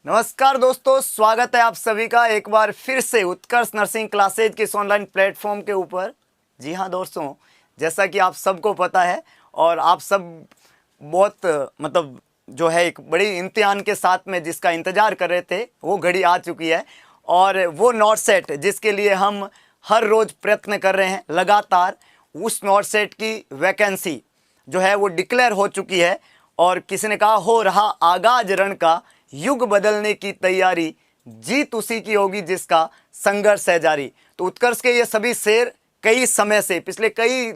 नमस्कार दोस्तों, स्वागत है आप सभी का एक बार फिर से उत्कर्ष नर्सिंग क्लासेज के इस ऑनलाइन प्लेटफॉर्म के ऊपर। जी हाँ दोस्तों, जैसा कि आप सबको पता है और आप सब बहुत जो है एक बड़ी इम्तिहान के साथ में जिसका इंतज़ार कर रहे थे वो घड़ी आ चुकी है। और वो नॉट सेट जिसके लिए हम हर रोज़ प्रयत्न कर रहे हैं लगातार, उस नॉट सेट की वैकेंसी जो है वो डिक्लेयर हो चुकी है। और किसी ने कहा हो रहा आगाज रण का, युग बदलने की तैयारी, जीत उसी की होगी जिसका संघर्ष है जारी। तो उत्कर्ष के ये सभी शेर कई समय से पिछले कई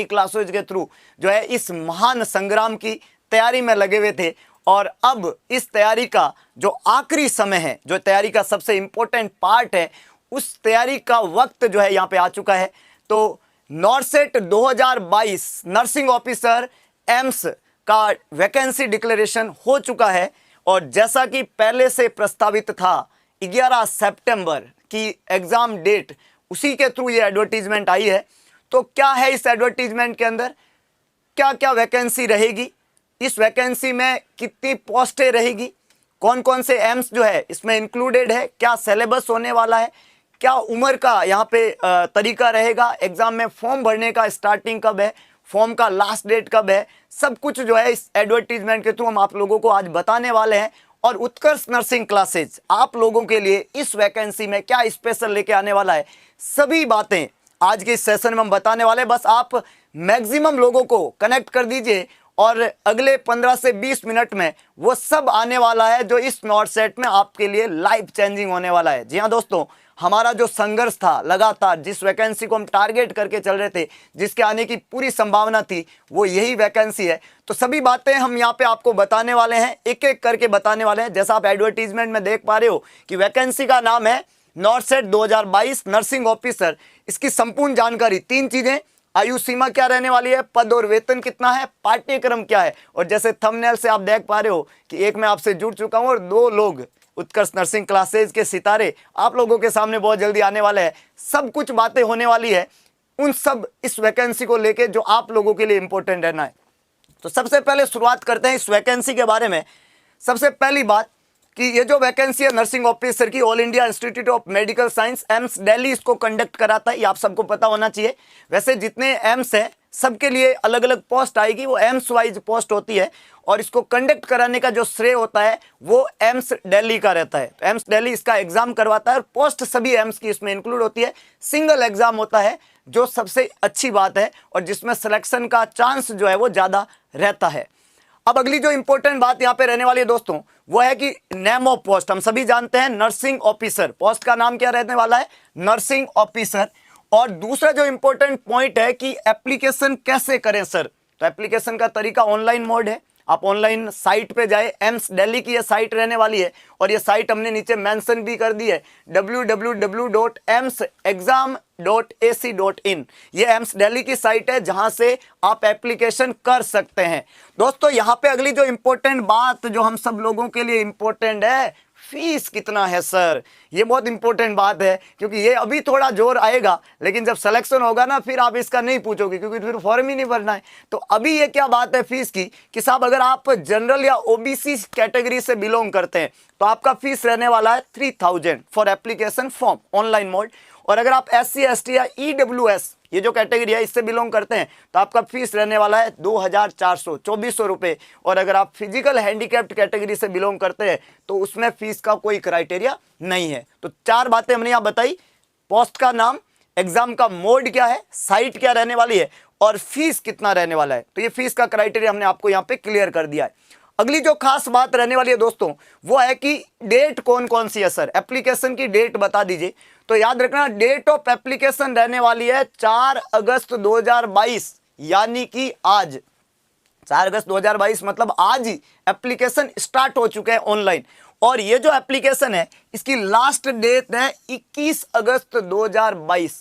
क्लासेज के थ्रू जो है इस महान संग्राम की तैयारी में लगे हुए थे। और अब इस तैयारी का जो आखिरी समय है, जो तैयारी का सबसे इंपॉर्टेंट पार्ट है, उस तैयारी का वक्त जो है यहाँ पे आ चुका है। तो नॉर्सेट 2022 नर्सिंग ऑफिसर एम्स का वैकेंसी डिक्लेरेशन हो चुका है। और जैसा कि पहले से प्रस्तावित था 11 सितंबर की एग्ज़ाम डेट, उसी के थ्रू ये एडवर्टीजमेंट आई है। तो क्या है इस एडवर्टीजमेंट के अंदर, क्या क्या वैकेंसी रहेगी, इस वैकेंसी में कितनी पोस्टें रहेगी, कौन कौन से एम्स जो है इसमें इंक्लूडेड है, क्या सिलेबस होने वाला है, क्या उम्र का यहाँ पे तरीका रहेगा, एग्ज़ाम में फॉर्म भरने का स्टार्टिंग कब है, फॉर्म का लास्ट डेट कब है, सब कुछ जो है इस एडवर्टीजमेंट के थ्रू हम आप लोगों को आज बताने वाले हैं। और उत्कर्ष नर्सिंग क्लासेज आप लोगों के लिए इस वैकेंसी में क्या स्पेशल लेके आने वाला है, सभी बातें आज के इस सेशन में हम बताने वाले हैं। बस आप मैक्सिमम लोगों को कनेक्ट कर दीजिए और अगले 15 से 20 मिनट में वो सब आने वाला है जो इस नॉट सेट में आपके लिए लाइफ चेंजिंग होने वाला है। जी हाँ दोस्तों, हमारा जो संघर्ष था लगातार, जिस वैकेंसी को हम टारगेट करके चल रहे थे, जिसके आने की पूरी संभावना थी, वो यही वैकेंसी है। तो सभी बातें हम यहाँ पे आपको बताने वाले हैं, एक एक करके बताने वाले हैं। जैसा आप एडवर्टीजमेंट में देख पा रहे हो कि वैकेंसी का नाम है नॉर्सेट 2022 नर्सिंग ऑफिसर। इसकी संपूर्ण जानकारी, 3 चीजें, आयु सीमा क्या रहने वाली है, पद और वेतन कितना है, पाठ्यक्रम क्या है, और जैसे थंबनेल से आप देख पा रहे हो कि एक मैं आपसे जुड़ चुका हूं और 2 लोग उत्कर्ष नर्सिंग क्लासेज के सितारे आप लोगों के सामने बहुत जल्दी आने वाले हैं। सब कुछ बातें होने वाली है उन सब इस वैकेंसी को लेके जो आप लोगों के लिए इंपॉर्टेंट रहना है। तो सबसे पहले शुरुआत करते हैं इस वैकेंसी के बारे में। सबसे पहली बात कि ये जो वैकेंसी है नर्सिंग ऑफिसर की, all India institute of medical science AIIMS Delhi इसको कंडक्ट कराता है, ये आप सबको पता होना चाहिए। वैसे जितने एम्स हैं सबके लिए अलग अलग पोस्ट आएगी, वो एम्स वाइज पोस्ट होती है और इसको कंडक्ट कराने का जो श्रेय होता है वो एम्स दिल्ली का रहता है। तो एम्स दिल्ली इसका एग्जाम करवाता है और पोस्ट सभी एम्स की इसमें इंक्लूड होती है। सिंगल एग्जाम होता है जो सबसे अच्छी बात है और जिसमें सिलेक्शन का चांस जो है वो ज़्यादा रहता है। अब अगली जो इंपॉर्टेंट बात यहाँ पे रहने वाली है दोस्तों, वो है कि नेम ऑफ पोस्ट हम सभी जानते हैं नर्सिंग ऑफिसर, पोस्ट का नाम क्या रहने वाला है, नर्सिंग ऑफिसर। और दूसरा जो इंपॉर्टेंट पॉइंट है कि एप्लीकेशन कैसे करें सर, तो एप्लीकेशन का तरीका ऑनलाइन मोड है। आप ऑनलाइन साइट पे जाए, एम्स दिल्ली की ये साइट रहने वाली है और ये साइट हमने नीचे मेंशन भी कर दी है, www.emsexam.ac.in। ये एम्स दिल्ली की साइट है जहां से आप एप्लीकेशन कर सकते हैं। दोस्तों यहाँ पे अगली जो इंपॉर्टेंट बात जो हम सब लोगों के लिए इंपॉर्टेंट है, फीस कितना है सर, ये बहुत इंपॉर्टेंट बात है क्योंकि ये अभी थोड़ा जोर आएगा लेकिन जब सिलेक्शन होगा ना फिर आप इसका नहीं पूछोगे क्योंकि फिर फॉर्म ही नहीं भरना है। तो अभी ये क्या बात है फीस की कि साहब अगर आप जनरल या ओबीसी कैटेगरी से बिलोंग करते हैं तो आपका फीस रहने वाला है 3000 for application form online mode. और अगर आप SC ST या EWS ये जो कैटेगरी है इससे बिलोंग करते हैं तो आपका फीस रहने वाला है 2400 रुपये। और अगर आप फिजिकल हैंडीकैप्ड कैटेगरी से बिलोंग करते हैं तो उसमें फीस का कोई क्राइटेरिया नहीं है। तो 4 बातें हमने यहाँ बताई, पोस्ट का नाम, एग्जाम का मोड क्या है, साइट क्या रहने वाली है और फीस कितना रहने वाला है। तो ये फीस का क्राइटेरिया हमने आपको यहाँ पे क्लियर कर दिया है। अगली जो खास बात रहने वाली है दोस्तों वो है कि डेट कौन कौन सी है सर, एप्लीकेशन की डेट बता दीजिए। तो याद रखना डेट ऑफ एप्लीकेशन रहने वाली है 4 अगस्त 2022, यानी कि आज 4 अगस्त 2022 मतलब आज ही एप्लीकेशन स्टार्ट हो चुके हैं ऑनलाइन। और ये जो एप्लीकेशन है इसकी लास्ट डेट है 21 अगस्त 2022,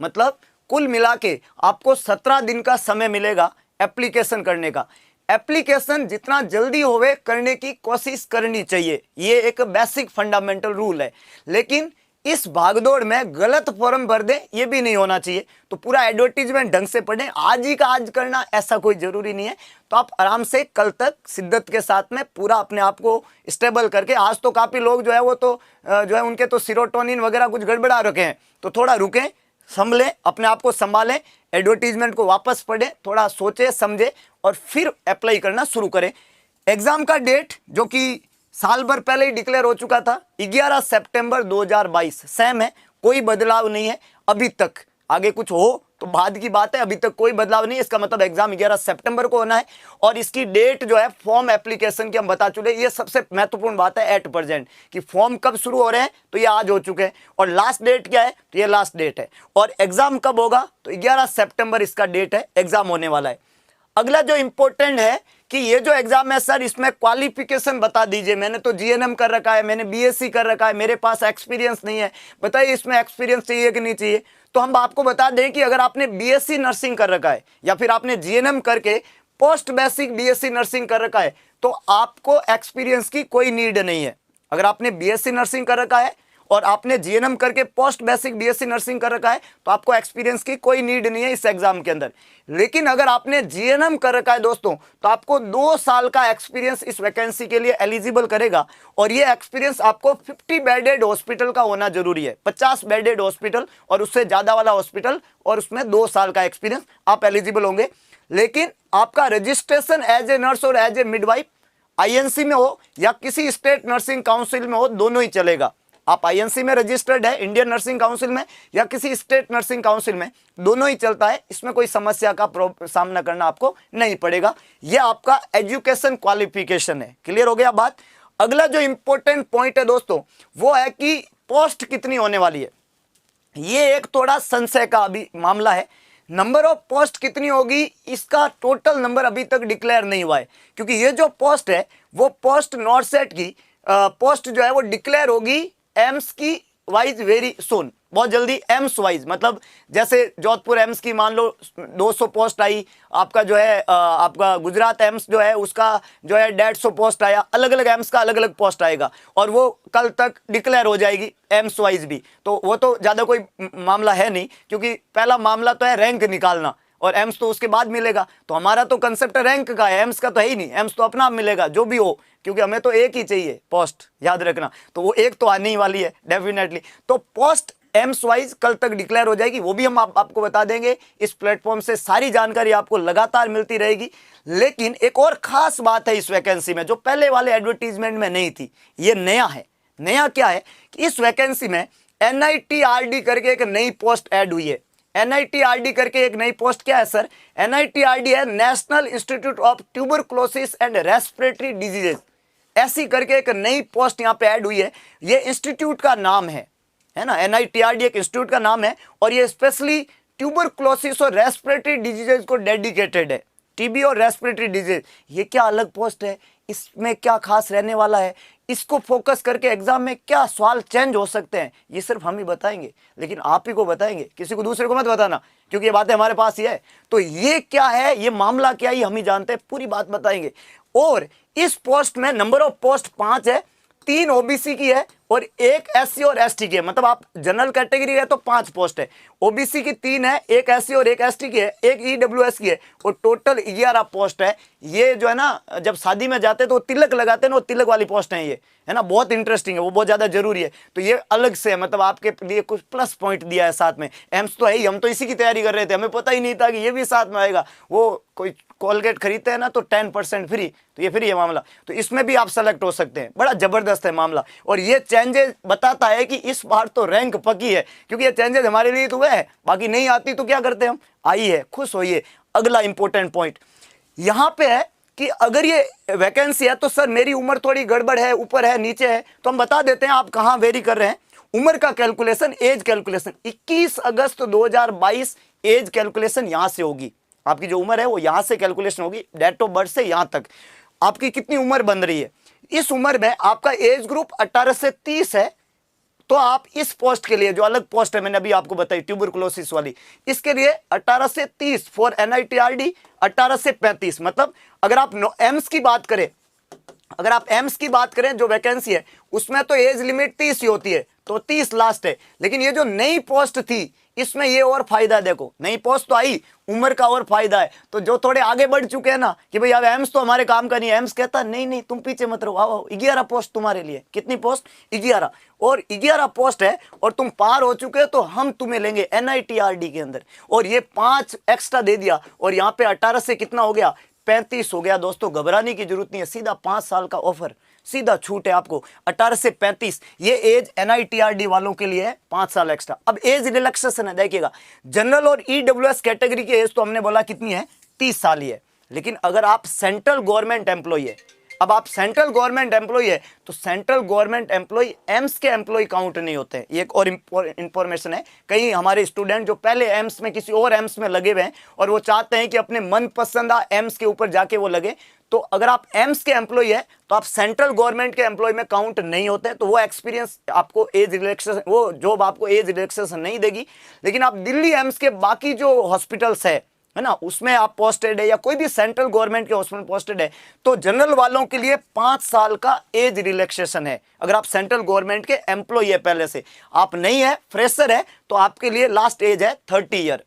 मतलब कुल मिला के आपको 17 दिन का समय मिलेगा एप्लीकेशन करने का। एप्लीकेशन जितना जल्दी होवे करने की कोशिश करनी चाहिए, ये एक बेसिक फंडामेंटल रूल है। लेकिन इस भागदौड़ में गलत फॉर्म भर दें, ये भी नहीं होना चाहिए। तो पूरा एडवर्टीजमेंट ढंग से पढ़ें, आज ही का आज करना ऐसा कोई जरूरी नहीं है। तो आप आराम से कल तक शिद्दत के साथ में पूरा अपने आप को स्टेबल करके, आज तो काफ़ी लोग जो है वो तो जो है उनके तो सीरोटोनिन वगैरह कुछ गड़बड़ा रखे हैं, तो थोड़ा रुकें, संभलें, अपने आप को संभालें, एडवर्टीजमेंट को वापस पढ़ें, थोड़ा सोचें समझें और फिर अप्लाई करना शुरू करें। एग्जाम का डेट जो कि साल भर पहले ही डिक्लेयर हो चुका था, 11 सितंबर 2022 सेम है, कोई बदलाव नहीं है अभी तक। आगे कुछ हो तो बाद की बात है, अभी तक कोई बदलाव नहीं है। इसका मतलब एग्जाम 11 सितंबर को होना है और इसकी डेट जो है फॉर्म एप्लीकेशन की हम बता चुके। ये सबसे महत्वपूर्ण बात है एट प्रेजेंट कि फॉर्म कब शुरू हो रहे हैं, तो ये आज हो चुके हैं। और लास्ट डेट क्या है, तो ये लास्ट डेट है। और एग्जाम कब होगा, तो 11 सितंबर इसका डेट है, एग्जाम होने वाला है। अगला जो इंपॉर्टेंट है कि ये जो एग्जाम है सर, इसमें क्वालिफिकेशन बता दीजिए। मैंने तो जीएनएम कर रखा है, मैंने बीएससी कर रखा है, मेरे पास एक्सपीरियंस नहीं है, बताइए इसमें एक्सपीरियंस चाहिए कि नहीं चाहिए। तो हम आपको बता दें कि अगर आपने बीएससी नर्सिंग कर रखा है या फिर आपने जीएनएम करके पोस्ट बेसिक बीएससी नर्सिंग कर रखा है, तो आपको एक्सपीरियंस की कोई नीड नहीं है। अगर आपने बीएससी नर्सिंग कर रखा है और आपने जीएनएम करके पोस्ट बेसिक बीएससी नर्सिंग कर रखा है, तो आपको एक्सपीरियंस की कोई नीड नहीं है इस एग्जाम के अंदर। लेकिन अगर आपने जीएनएम कर रखा है दोस्तों, तो आपको 2 साल का एक्सपीरियंस इस वैकेंसी के लिए एलिजिबल करेगा। और ये एक्सपीरियंस आपको 50 बेडेड हॉस्पिटल का होना जरूरी है, 50 बेडेड हॉस्पिटल और उससे ज्यादा वाला हॉस्पिटल, और उसमें 2 साल का एक्सपीरियंस आप एलिजिबल होंगे। लेकिन आपका रजिस्ट्रेशन एज ए नर्स और एज ए मिडवाइफ आईएनसी में हो या किसी स्टेट नर्सिंग काउंसिल में हो, दोनों ही चलेगा। आप आईएनसी में रजिस्टर्ड है, इंडियन नर्सिंग काउंसिल में, या किसी स्टेट नर्सिंग काउंसिल में, दोनों ही चलता है। इसमें कोई समस्या का सामना करना आपको नहीं पड़ेगा। यह आपका एजुकेशन क्वालिफिकेशन है। क्लियर हो गया बात। अगला जो इंपॉर्टेंट पॉइंट है दोस्तों, वो है कि पोस्ट कितनी होने वाली है। ये एक थोड़ा संशय का अभी मामला है। नंबर ऑफ पोस्ट कितनी होगी, इसका टोटल नंबर अभी तक डिक्लेयर नहीं हुआ है, क्योंकि ये जो पोस्ट है वो पोस्ट नॉर्सेट की पोस्ट जो है वो डिक्लेयर होगी एम्स की वाइज वेरी सुन, बहुत जल्दी। एम्स वाइज मतलब जैसे जोधपुर एम्स की मान लो 200 पोस्ट आई, आपका जो है आपका गुजरात एम्स जो है उसका जो है 150 पोस्ट आया, अलग अलग एम्स का अलग अलग पोस्ट आएगा और वो कल तक डिक्लेयर हो जाएगी एम्स वाइज भी। तो वो तो ज़्यादा कोई मामला है नहीं, क्योंकि पहला मामला तो है रैंक निकालना और एम्स तो उसके बाद मिलेगा। तो हमारा तो कंसेप्ट रैंक का है, एम्स का तो है ही नहीं। एम्स तो अपना आप मिलेगा जो भी हो, क्योंकि हमें तो एक ही चाहिए पोस्ट, याद रखना। तो वो एक तो आने ही वाली है डेफिनेटली। तो पोस्ट एम्स वाइज कल तक डिक्लेयर हो जाएगी, वो भी हम आपको बता देंगे। इस प्लेटफॉर्म से सारी जानकारी आपको लगातार मिलती रहेगी। लेकिन एक और खास बात है इस वैकेंसी में जो पहले वाले एडवर्टीजमेंट में नहीं थी, ये नया है। नया क्या है कि इस वैकेंसी में NITRD करके एक नई पोस्ट ऐड हुई है। NITRD करके एक नई पोस्ट क्या है सर, NITRD है national institute of tuberculosis and respiratory diseases. ऐसी करके एक नई पोस्ट यहाँ पे ऐड हुई है। ये इंस्टीट्यूट का नाम है ना, NITRD एक इंस्टीट्यूट का नाम है और ये स्पेशली ट्यूबरक्लोसिस और रेस्पिरेटरी डिजीजेज को डेडिकेटेड है। टीबी और रेस्पिरेटरी डिजीज, ये क्या अलग पोस्ट है, इसमें क्या खास रहने वाला है, इसको फोकस करके एग्जाम में क्या सवाल चेंज हो सकते हैं, ये सिर्फ हम ही बताएंगे। लेकिन आप ही को बताएंगे, किसी को दूसरे को मत बताना, क्योंकि ये बातें हमारे पास ही है। तो ये क्या है, ये मामला क्या है, ये हम ही जानते हैं, पूरी बात बताएंगे। और इस पोस्ट में नंबर ऑफ पोस्ट 5 है, 3 OBC की है और 1 SC और ST की है। मतलब आप जनरल कैटेगरी है तो 5 पोस्ट है, OBC की 3 है, 1 SC और 1 ST की है, 1 EWS की है और टोटल 11 पोस्ट है। ये जो है ना, जब शादी में जाते तो तिलक लगाते हैं ना, वो तिलक वाली पोस्ट है ये, है ना, बहुत इंटरेस्टिंग है, वो बहुत ज़्यादा जरूरी है। तो ये अलग से है, मतलब आपके लिए कुछ प्लस पॉइंट दिया है साथ में। एम्स तो है ही, हम तो इसी की तैयारी कर रहे थे, हमें पता ही नहीं था कि ये भी साथ में आएगा। वो कोई कोलगेट खरीदते हैं ना तो 10% फ्री, तो ये फ्री है मामला। तो इसमें भी आप सेलेक्ट हो सकते हैं, बड़ा जबरदस्त है मामला। और ये चेंजेस बताता है कि इस बार तो रैंक पकी है, क्योंकि ये चेंजेस हमारे लिए तो हुए है, बाकी नहीं आती तो क्या करते हम, आई है, खुश होइए। अगला इंपॉर्टेंट पॉइंट यहाँ पे है कि अगर ये वैकेंसी है तो सर मेरी उम्र थोड़ी गड़बड़ है, ऊपर है नीचे है, तो हम बता देते हैं आप कहाँ वेरी कर रहे हैं। उम्र का कैलकुलेशन, एज कैलकुलेशन 21 अगस्त 2022 एज कैलकुलेशन यहाँ से होगी। आपकी जो उम्र है वो यहाँ से कैलकुलेशन होगी, डेट ऑफ बर्थ से यहाँ तक आपकी कितनी उम्र बन रही है। इस उम्र में आपका एज ग्रुप 18 से 30 है, तो आप इस पोस्ट के लिए, जो अलग पोस्ट है मैंने अभी आपको बताई ट्यूबरकुलोसिस वाली, इसके लिए 18 से 30 फॉर NITRD, 18 से 35। मतलब अगर आप एम्स की बात करें, अगर आप एम्स की बात करें जो वैकेंसी है उसमें तो एज लिमिट 30 ही होती है, तो 30 लास्ट है। लेकिन ये जो नई पोस्ट थी इसमें ये और फायदा, देखो नई पोस्ट तो आई, उम्र का और फायदा है। तो जो थोड़े आगे बढ़ चुके हैं ना कि भाई अब एम्स तो हमारे काम का नहीं है, एम्स कहता नहीं नहीं तुम पीछे मत रहो, आओ 11 पोस्ट तुम्हारे लिए। कितनी पोस्ट? 11। और 11 पोस्ट है और तुम पार हो चुके हो तो हम तुम्हें लेंगे NITRD के अंदर। और ये 5 एक्स्ट्रा दे दिया और यहाँ पे 18 से कितना हो गया? 35 हो गया। दोस्तों घबराने की जरूरत नहीं है, सीधा 5 साल का ऑफर, सीधा छूट है आपको 18 से 35। ये एज NITRD वालों के लिए है, 5 साल एक्स्ट्रा। अब एज रिलैक्सेशन है, देखिएगा जनरल और EWS कैटेगरी की एज तो हमने बोला कितनी है? 30 साल ही है। लेकिन अगर आप सेंट्रल गवर्नमेंट एम्प्लॉय है, अब आप सेंट्रल गवर्नमेंट एम्प्लॉय है तो सेंट्रल गवर्नमेंट एम्प्लॉय एम्स के एम्प्लॉय काउंट नहीं होते हैं। ये एक और इंफॉर्मेशन है। कई हमारे स्टूडेंट जो पहले एम्स में किसी और एम्स में लगे हुए हैं और वो चाहते हैं कि अपने मनपसंद एम्स के ऊपर जाके वो लगे, तो अगर आप एम्स के एम्प्लॉय है तो आप सेंट्रल गवर्नमेंट के एम्प्लॉय में काउंट नहीं होते। तो वो एक्सपीरियंस आपको एज रिलैक्सेशन, वो जॉब आपको एज रिलैक्सेशन नहीं देगी। लेकिन आप दिल्ली एम्स के बाकी जो हॉस्पिटल्स है ना, उसमें आप पोस्टेड है या कोई भी सेंट्रल गवर्नमेंट के हॉस्पिटल पोस्टेड है तो जनरल वालों के लिए 5 साल का एज रिलैक्सेशन है। अगर आप सेंट्रल गवर्नमेंट के एम्प्लॉय है, पहले से आप नहीं है, फ्रेशर है, तो आपके लिए लास्ट एज है 30 ईयर।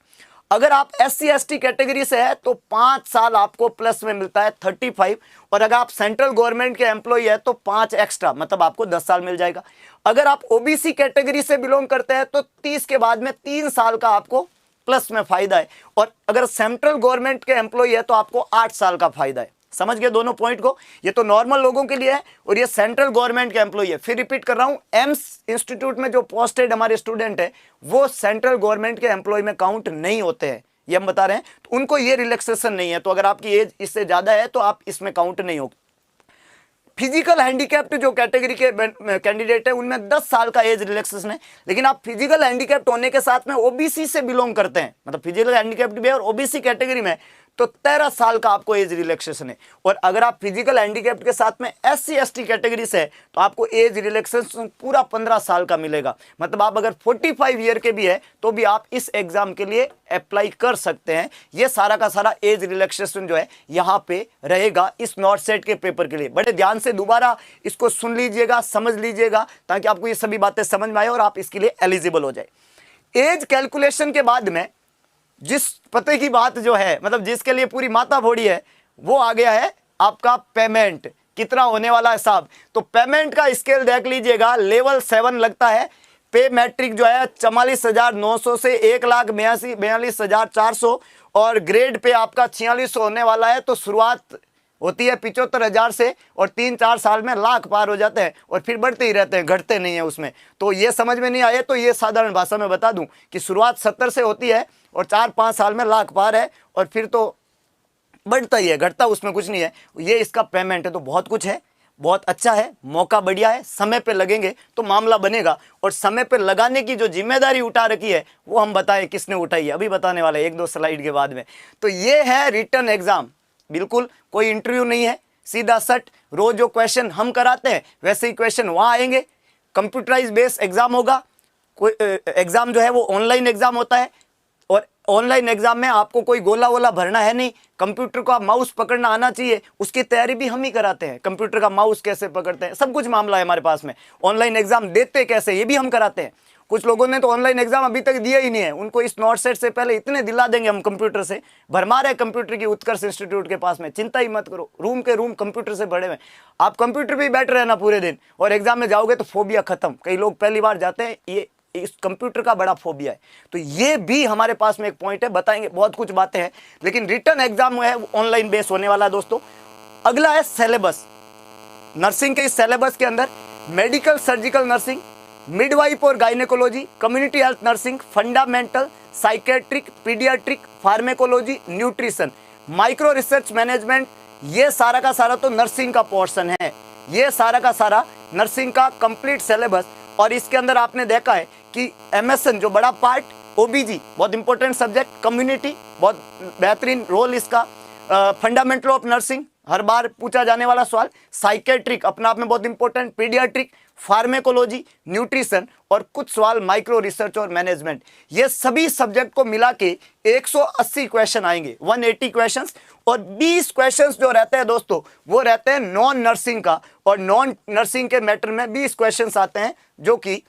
अगर आप SC ST कैटेगरी से है तो 5 साल आपको प्लस में मिलता है 35। और अगर आप सेंट्रल गवर्नमेंट के एम्प्लॉय है तो 5 एक्स्ट्रा, मतलब आपको 10 साल मिल जाएगा। अगर आप OBC कैटेगरी से बिलोंग करते हैं तो 30 के बाद में 3 साल का आपको प्लस में फायदा है। और अगर सेंट्रल गवर्नमेंट के एम्प्लॉय है तो आपको 8 साल का फायदा है। समझ गए दोनों पॉइंट को? ये तो नॉर्मल लोगों के लिए है और ये सेंट्रल गवर्नमेंट के एम्प्लॉय है। फिर रिपीट कर रहा हूं, एम्स इंस्टीट्यूट में जो पोस्टेड हमारे स्टूडेंट है वो सेंट्रल गवर्नमेंट के एम्प्लॉय में काउंट नहीं होते हैं, ये हम बता रहे हैं। तो उनको ये रिलैक्सेशन नहीं है। तो अगर आपकी एज इससे ज्यादा है तो आप इसमें काउंट नहीं होगी। फिजिकल हैंडीकैप्ड जो कैटेगरी के कैंडिडेट है उनमें 10 साल का एज रिलैक्सेशन है। लेकिन आप फिजिकल हैंडीकैप्ड होने के साथ में OBC से बिलोंग करते हैं, मतलब फिजिकल हैंडीकैप्ड भी है और OBC कैटेगरी में, तो 13 साल का आपको एज रिलैक्सेशन है। और अगर आप फिजिकल हैंडीकैप्ड के साथ में SC ST कैटेगरी से है तो आपको एज रिलैक्सेशन पूरा 15 साल का मिलेगा। मतलब आप अगर 45 ईयर के भी है तो भी आप इस एग्जाम के लिए अप्लाई कर सकते हैं। ये सारा का सारा एज रिलैक्सेशन जो है यहाँ पे रहेगा इस नॉर्थ सेट के पेपर के लिए। बड़े ध्यान से दोबारा इसको सुन लीजिएगा, समझ लीजिएगा, ताकि आपको ये सभी बातें समझ में आए और आप इसके लिए एलिजिबल हो जाए। एज कैलकुलेशन के बाद में जिस पते की बात जो है, मतलब जिसके लिए पूरी माता फोड़ी है, वो आ गया है आपका पेमेंट कितना होने वाला है साहब। तो पेमेंट का स्केल देख लीजिएगा, लेवल 7 लगता है। पे मैट्रिक जो है 44,900 से 1,42,400 और ग्रेड पे आपका 4600 होने वाला है। तो शुरुआत होती है 75,000 से और 3-4 साल में लाख पार हो जाते हैं और फिर बढ़ते ही रहते हैं, घटते नहीं है उसमें। तो ये समझ में नहीं आए तो ये साधारण भाषा में बता दूं कि शुरुआत 70 से होती है और 4-5 साल में लाख पार है और फिर तो बढ़ता ही है, घटता उसमें कुछ नहीं है। ये इसका पेमेंट है। तो बहुत कुछ है, बहुत अच्छा है, मौका बढ़िया है। समय पे लगेंगे तो मामला बनेगा और समय पे लगाने की जो जिम्मेदारी उठा रखी है वो हम बताएं किसने उठाई है, अभी बताने वाले 1-2 स्लाइड के बाद में। तो ये है रिटन एग्जाम, बिल्कुल कोई इंटरव्यू नहीं है, सीधा सट। रोज जो क्वेश्चन हम कराते हैं वैसे ही क्वेश्चन वहाँ आएंगे। कंप्यूटराइज बेस्ड एग्जाम होगा। कोई एग्जाम जो है वो ऑनलाइन एग्जाम होता है और ऑनलाइन एग्जाम में आपको कोई गोला वोला भरना है नहीं। कंप्यूटर का माउस पकड़ना आना चाहिए, उसकी तैयारी भी हम ही कराते हैं। कंप्यूटर का माउस कैसे पकड़ते हैं, सब कुछ मामला है हमारे पास में। ऑनलाइन एग्जाम देते कैसे, ये भी हम कराते हैं। कुछ लोगों ने तो ऑनलाइन एग्जाम अभी तक दिया ही नहीं है, उनको इस नॉर्थ सेट से पहले इतने दिला देंगे हम कंप्यूटर से। भरमार है कंप्यूटर की उत्कर्ष इंस्टीट्यूट के पास में, चिंता ही मत करो, रूम के रूम कंप्यूटर से भरे हुए। आप कंप्यूटर पे बैठ रहना पूरे दिन और एग्जाम में जाओगे तो फोबिया खत्म। कई लोग पहली बार जाते हैं, ये इस कंप्यूटर का बड़ा फोबिया है। तो ये भी हमारे पास में एक पॉइंट है, बताएंगे, बहुत कुछ बातें हैं। लेकिन रिटर्न एग्जाम है ऑनलाइन बेस होने वाला है दोस्तों। अगला है सिलेबस। नर्सिंग के इस सिलेबस के अंदर मेडिकल सर्जिकल नर्सिंग, मिडवाइफ और gynaecology, community health nursing, fundamental, psychiatric, paediatric, pharmacology, nutrition, micro research management, ये सारा का सारा तो नर्सिंग का पोर्शन है। ये सारा का सारा नर्सिंग का कंप्लीट सिलेबस। और इसके अंदर आपने देखा है कि MSN जो बड़ा पार्ट, OBG बहुत इंपॉर्टेंट सब्जेक्ट, कम्युनिटी बहुत बेहतरीन रोल इसका, फंडामेंटल ऑफ नर्सिंग हर बार पूछा जाने वाला सवाल, साइकेट्रिक अपना आप में बहुत इंपॉर्टेंट, पीडियाट्रिक, फार्मेकोलॉजी, न्यूट्रिशन और कुछ सवाल माइक्रो रिसर्च और मैनेजमेंट। ये सभी सब्जेक्ट को मिला के 180 क्वेश्चन आएंगे, 180 क्वेश्चंस। और 20 क्वेश्चंस जो रहते हैं दोस्तों वो रहते हैं नॉन नर्सिंग का, और नॉन नर्सिंग के मैटर में 20 क्वेश्चंस आते हैं जो कि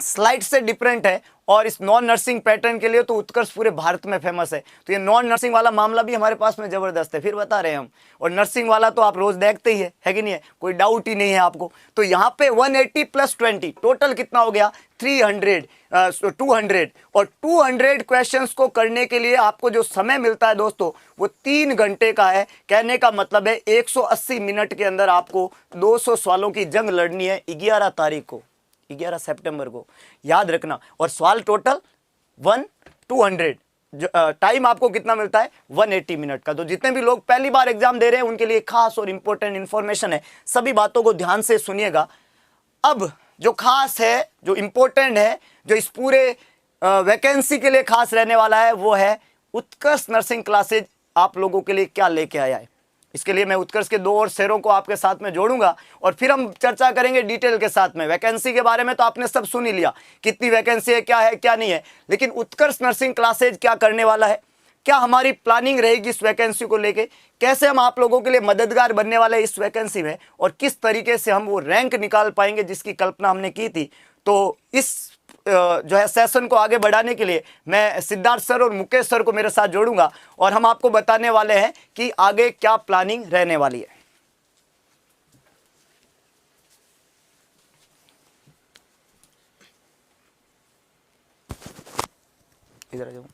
स्लाइड से डिफरेंट है। और इस नॉन नर्सिंग पैटर्न के लिए तो उत्कर्ष पूरे भारत में फेमस है। तो ये नॉन नर्सिंग वाला मामला भी हमारे पास में जबरदस्त है, फिर बता रहे हैं हम। और नर्सिंग वाला तो आप रोज देखते ही है कि नहीं है, कोई डाउट ही नहीं है आपको। तो यहाँ पे 180 + 20 टोटल कितना हो गया, 300 200। और 200 क्वेश्चंस को करने के लिए आपको जो समय मिलता है दोस्तों वो 3 घंटे का है। कहने का मतलब है 180 मिनट के अंदर आपको 200 सवालों की जंग लड़नी है 11 तारीख को, 11 सितंबर को, याद रखना। और सवाल टोटल 200, टाइम आपको कितना मिलता है, 180 मिनट का। तो जितने भी लोग पहली बार एग्जाम दे रहे हैं उनके लिए खास और इंपॉर्टेंट इंफॉर्मेशन है, सभी बातों को ध्यान से सुनिएगा। अब जो खास है, जो इंपॉर्टेंट है, जो इस पूरे वैकेंसी के लिए खास रहने वाला है, वो है उत्कर्ष नर्सिंग क्लासेज आप लोगों के लिए क्या लेके आया है। इसके लिए मैं उत्कर्ष के 2 और शेरों को आपके साथ में जोड़ूंगा और फिर हम चर्चा करेंगे डिटेल के साथ में। वैकेंसी के बारे में तो आपने सब सुन ही लिया, कितनी वैकेंसी है, क्या नहीं है। लेकिन उत्कर्ष नर्सिंग क्लासेज क्या करने वाला है, क्या हमारी प्लानिंग रहेगी इस वैकेंसी को लेके, कैसे हम आप लोगों के लिए मददगार बनने वाले हैं इस वैकेंसी में, और किस तरीके से हम वो रैंक निकाल पाएंगे जिसकी कल्पना हमने की थी। तो इस जो है सेशन को आगे बढ़ाने के लिए मैं सिद्धार्थ सर और मुकेश सर को मेरे साथ जोड़ूंगा और हम आपको बताने वाले हैं कि आगे क्या प्लानिंग रहने वाली है। इधर आ जाओ।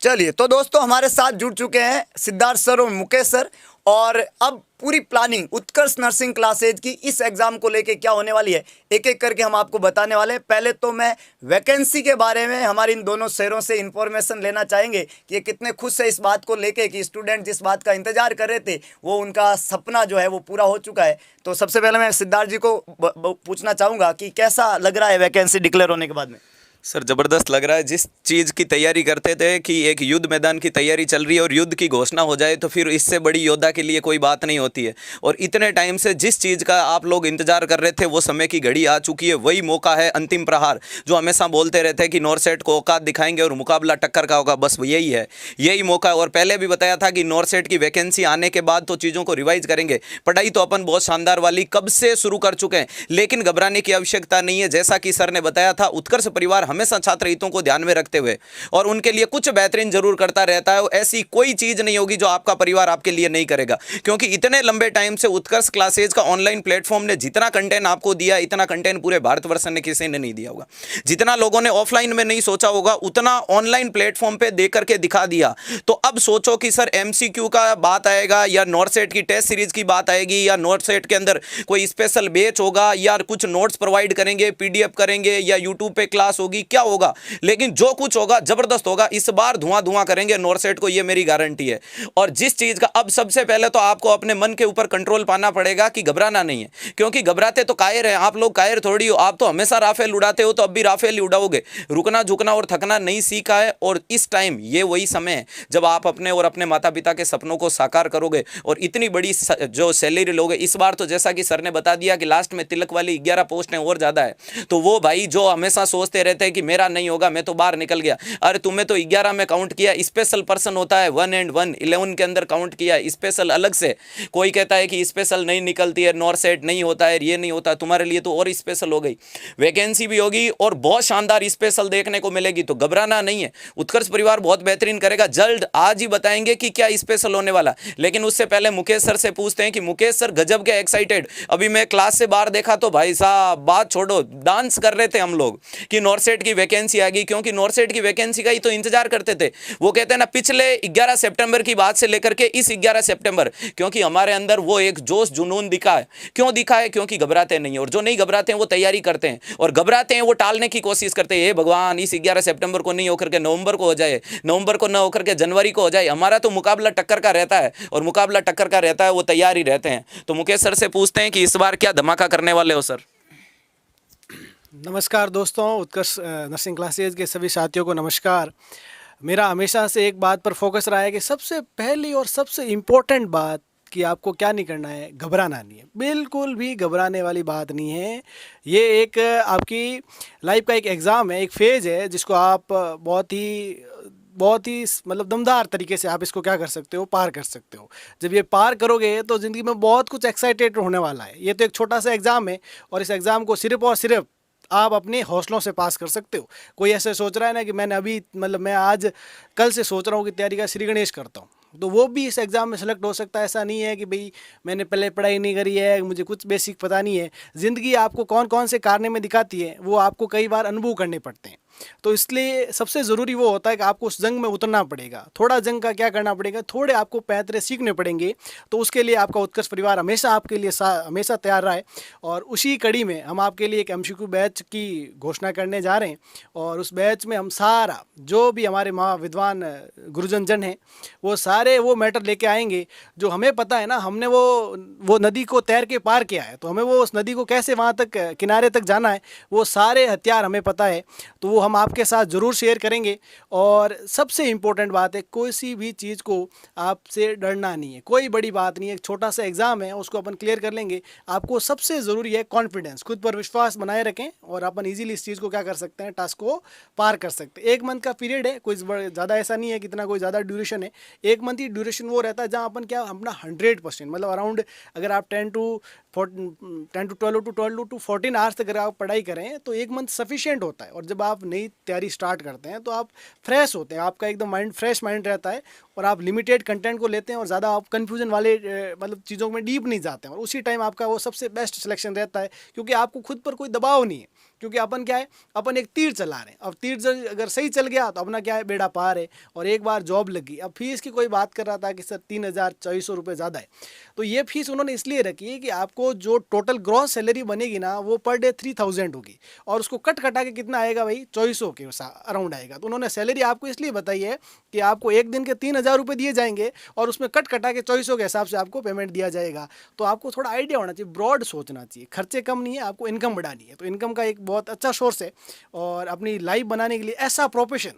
चलिए, तो दोस्तों हमारे साथ जुड़ चुके हैं सिद्धार्थ सर और मुकेश सर। और अब पूरी प्लानिंग उत्कर्ष नर्सिंग क्लासेज की इस एग्जाम को लेके क्या होने वाली है, एक एक करके हम आपको बताने वाले हैं। पहले तो मैं वैकेंसी के बारे में हमारे इन दोनों शेरों से इंफॉर्मेशन लेना चाहेंगे कि ये कितने खुश है इस बात को लेके कि स्टूडेंट जिस बात का इंतजार कर रहे थे वो उनका सपना जो है वो पूरा हो चुका है। तो सबसे पहले मैं सिद्धार्थ जी को पूछना चाहूँगा कि कैसा लग रहा है वैकेंसी डिक्लेयर होने के बाद में। सर ज़बरदस्त लग रहा है। जिस चीज़ की तैयारी करते थे कि एक युद्ध मैदान की तैयारी चल रही है और युद्ध की घोषणा हो जाए तो फिर इससे बड़ी योद्धा के लिए कोई बात नहीं होती है। और इतने टाइम से जिस चीज़ का आप लोग इंतजार कर रहे थे वो समय की घड़ी आ चुकी है। वही मौका है, अंतिम प्रहार, जो हमेशा बोलते रहते हैं कि नॉरसेट को औकात दिखाएंगे और मुकाबला टक्कर का होगा। बस यही है, यही मौका है। और पहले भी बताया था कि नॉरसेट की वैकेंसी आने के बाद तो चीज़ों को रिवाइज करेंगे। पढ़ाई तो अपन बहुत शानदार वाली कब से शुरू कर चुके हैं, लेकिन घबराने की आवश्यकता नहीं है। जैसा कि सर ने बताया था, उत्कर्ष परिवार हमेशा छात्र हितों को ध्यान में रखते हुए और उनके लिए कुछ बेहतरीन जरूर करता रहता है। ऐसी कोई चीज नहीं होगी जो आपका परिवार आपके लिए नहीं करेगा, क्योंकि इतने लंबे टाइम से उत्कर्ष क्लासेज का ऑनलाइन प्लेटफॉर्म ने जितना कंटेंट आपको दिया, इतना कंटेंट पूरे भारतवर्ष ने किसी ने नहीं दिया होगा। जितना लोगों ने ऑफलाइन में नहीं सोचा होगा उतना ऑनलाइन प्लेटफॉर्म पे दे करके दिखा दिया। तो अब सोचो कि सर एमसीक्यू का बात आएगा या नॉरसेट की टेस्ट सीरीज की बात आएगी या नॉरसेट के अंदर कोई स्पेशल बैच होगा या कुछ नोट्स प्रोवाइड करेंगे, पीडीएफ करेंगे या यूट्यूब पे क्लास होगी, क्या होगा, लेकिन जो कुछ होगा जबरदस्त होगा। इस बार धुआं करेंगे नॉरसेट को, ये मेरी गारंटी है। और जिस चीज का अब सबसे पहले तो आपको अपने मन के ऊपर कंट्रोल पाना पड़ेगा कि घबराना नहीं है, क्योंकि घबराते तो कायर हैं आप लोग, कायर थोड़ी हो। आप तो हमेशा राफेल उड़ाते हो, तो अब भी राफेल ही उड़ाओगे। रुकना झुकना और थकना नहीं सीखा है। और इस टाइम ये वही समय है जब आप अपने और अपने माता पिता के सपनों को साकार करोगे और इतनी बड़ी जो सैलरी लोगे। इस बार तो जैसा कि सर ने बता दिया कि लास्ट में तिलक वाली 11 पोस्ट है और ज्यादा है। तो वो भाई जो हमेशा सोचते रहते हैं कि मेरा नहीं होगा, मैं तो बाहर निकल गया, अरे तुम्हें तो 11 में काउंट किया। स्पेशल पर्सन होता है 1 and 1 11 के अंदर काउंट किया, स्पेशल अलग से। कोई कहता है कि स्पेशल नहीं निकलती है, नॉरसेट नहीं होता है, ये नहीं होता, तुम्हारे लिए तो और स्पेशल हो गई। वैकेंसी भी होगी और बहुत शानदार स्पेशल देखने को मिलेगी, तो घबराना नहीं है। उत्कर्ष परिवार बहुत बेहतरीन करेगा। जल्द आज ही बताएंगे कि क्या स्पेशल होने वाला। लेकिन उससे पहले मुकेश सर से पूछते हैं कि मुकेश सर गजब के एक्साइटेड, अभी मैं क्लास से बाहर देखा तो भाई साहब बात छोड़ो, डांस कर रहे थे हम लोग कि नॉरसेट की वैकेंसी आ गई, क्योंकि नॉरसेट की वैकेंसी का ही तो इंतजार करते थे। वो कहते हैं ना, पिछले 11 सितंबर की बात से लेकर के इस 11 सितंबर, क्योंकि हमारे अंदर वो एक जोश जुनून दिखा है। क्यों दिखा है? क्योंकि घबराते नहीं है। और जो नहीं घबराते हैं वो तैयारी करते हैं, और घबराते हैं वो टालने की कोशिश करते हैं। हे भगवान, इस 11 सितंबर को नहीं होकर के नवंबर को हो जाए, नवंबर को न होकर के जनवरी को हो जाए। हमारा तो मुकाबला टक्कर का रहता है, और मुकाबला टक्कर का रहता है, वो तैयार ही रहते हैं। तो मुकेश सर से पूछते हैं कि इस बार क्या धमाका करने वाले हो सर। नमस्कार दोस्तों, उत्कर्ष नर्सिंग क्लासेज के सभी साथियों को नमस्कार। मेरा हमेशा से एक बात पर फोकस रहा है कि सबसे पहली और सबसे इम्पोर्टेंट बात कि आपको क्या नहीं करना है, घबराना नहीं है। बिल्कुल भी घबराने वाली बात नहीं है। ये एक आपकी लाइफ का एक एग्ज़ाम है, एक फेज़ है जिसको आप बहुत ही मतलब दमदार तरीके से आप इसको क्या कर सकते हो, पार कर सकते हो। जब ये पार करोगे तो ज़िंदगी में बहुत कुछ एक्साइटेड होने वाला है। ये तो एक छोटा सा एग्ज़ाम है और इस एग्ज़ाम को सिर्फ़ और सिर्फ आप अपने हौसलों से पास कर सकते हो। कोई ऐसे सोच रहा है ना कि मैंने अभी मतलब मैं आज कल से सोच रहा हूँ कि तैयारी का श्री गणेश करता हूँ, तो वो भी इस एग्ज़ाम में सेलेक्ट हो सकता है। ऐसा नहीं है कि भाई मैंने पहले पढ़ाई नहीं करी है, मुझे कुछ बेसिक पता नहीं है। ज़िंदगी आपको कौन कौन से कारनामे दिखाती है वो आपको कई बार अनुभव करने पड़ते हैं। तो इसलिए सबसे ज़रूरी वो होता है कि आपको उस जंग में उतरना पड़ेगा। थोड़ा जंग का क्या करना पड़ेगा, थोड़े आपको पैंतरे सीखने पड़ेंगे। तो उसके लिए आपका उत्कर्ष परिवार हमेशा आपके लिए हमेशा तैयार रहा है। और उसी कड़ी में हम आपके लिए एक MCQ बैच की घोषणा करने जा रहे हैं। और उस बैच में हम सारा जो भी हमारे विद्वान गुरुजन जन हैं वो सारे वो मैटर लेके आएंगे जो हमें पता है ना। हमने वो नदी को तैर के पार किया है, तो हमें वो उस नदी को कैसे वहाँ तक किनारे तक जाना है वो सारे हथियार हमें पता है। तो वो हम आपके साथ ज़रूर शेयर करेंगे। और सबसे इम्पोर्टेंट बात है, कोई सी भी चीज़ को आपसे डरना नहीं है। कोई बड़ी बात नहीं है, एक छोटा सा एग्ज़ाम है, उसको अपन क्लियर कर लेंगे। आपको सबसे ज़रूरी है कॉन्फिडेंस, खुद पर विश्वास बनाए रखें और अपन ईजिली इस चीज़ को क्या कर सकते हैं, टास्क को पार कर सकते हैं। 1 मंथ का पीरियड है, कोई ज़्यादा ऐसा नहीं है कि इतना कोई ज़्यादा ड्यूरेशन है। 1 मंथ ही ड्यूरेशन वो रहता है जहाँ अपन क्या अपना 100% मतलब अराउंड अगर आप 10 to 12 to 14 आवर्स तक अगर आप पढ़ाई करें तो 1 मंथ सफिशिएंट होता है। और जब आप नई तैयारी स्टार्ट करते हैं तो आप फ्रेश होते हैं, आपका एकदम फ्रेश माइंड रहता है और आप लिमिटेड कंटेंट को लेते हैं और ज़्यादा आप कन्फ्यूजन वाले मतलब चीज़ों में डीप नहीं जाते हैं। और उसी टाइम आपका वो सबसे बेस्ट सिलेक्शन रहता है, क्योंकि आपको खुद पर कोई दबाव नहीं है। क्योंकि अपन क्या है, अपन एक तीर चला रहे हैं। अब तीर अगर सही चल गया तो अपना क्या है, बेड़ा पार है। और एक बार जॉब लगी। अब फीस की कोई बात कर रहा था कि सर 3,400 रुपये ज़्यादा है, तो ये फीस उन्होंने इसलिए रखी है कि आपको जो टोटल ग्रॉस सैलरी बनेगी ना वो पर डे 3,000 होगी। और उसको कट कटा के कितना आएगा भाई, 2400 के अराउंड आएगा। तो उन्होंने सैलरी आपको इसलिए बताई है कि आपको एक दिन के 3,000 रुपये दिए जाएंगे और उसमें कट कटा के 2400 के हिसाब से आपको पेमेंट दिया जाएगा। तो आपको थोड़ा आइडिया होना चाहिए, ब्रॉड सोचना चाहिए। खर्चे कम नहीं है, आपको इनकम बढ़ानी है। तो इनकम का एक बहुत अच्छा सोर्स है और अपनी लाइफ बनाने के लिए ऐसा प्रोफेशन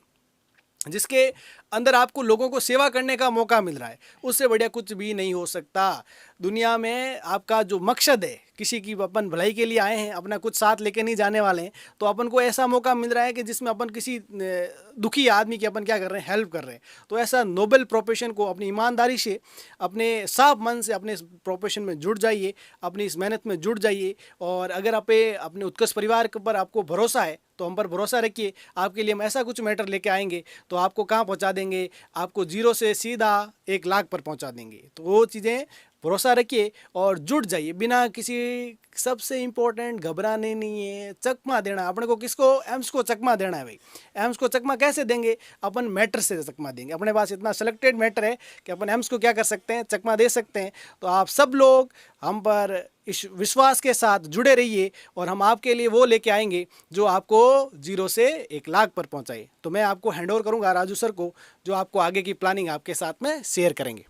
जिसके अंदर आपको लोगों को सेवा करने का मौका मिल रहा है, उससे बढ़िया कुछ भी नहीं हो सकता दुनिया में। आपका जो मकसद है, किसी की अपन भलाई के लिए आए हैं, अपना कुछ साथ लेके नहीं जाने वाले हैं, तो अपन को ऐसा मौका मिल रहा है कि जिसमें अपन किसी दुखी आदमी की अपन क्या कर रहे हैं, हेल्प कर रहे हैं। तो ऐसा नोबल प्रोफेशन को अपनी ईमानदारी से, अपने साफ मन से अपने इस प्रोफेशन में जुड़ जाइए, अपनी इस मेहनत में जुड़ जाइए। और अगर आप अपने उत्कर्ष परिवार पर आपको भरोसा है तो हम पर भरोसा रखिए। आपके लिए हम ऐसा कुछ मैटर लेके आएंगे तो आपको कहाँ पहुँचा देंगे, आपको 0 से सीधा 1 लाख पर पहुँचा देंगे। तो वो चीज़ें भरोसा रखिए और जुट जाइए बिना किसी, सबसे इम्पोर्टेंट घबराने नहीं है, चकमा देना। अपने को किसको, एम्स को चकमा देना है भाई। एम्स को चकमा कैसे देंगे, अपन मैटर से चकमा देंगे। अपने पास इतना सेलेक्टेड मैटर है कि अपन एम्स को क्या कर सकते हैं, चकमा दे सकते हैं। तो आप सब लोग हम पर इस विश्वास के साथ जुड़े रहिए और हम आपके लिए वो लेके आएंगे जो आपको 0 से 1 लाख पर पहुंचाए। तो मैं आपको हैंड ओवर करूंगा राजू सर को, जो आपको आगे की प्लानिंग आपके साथ में शेयर करेंगे।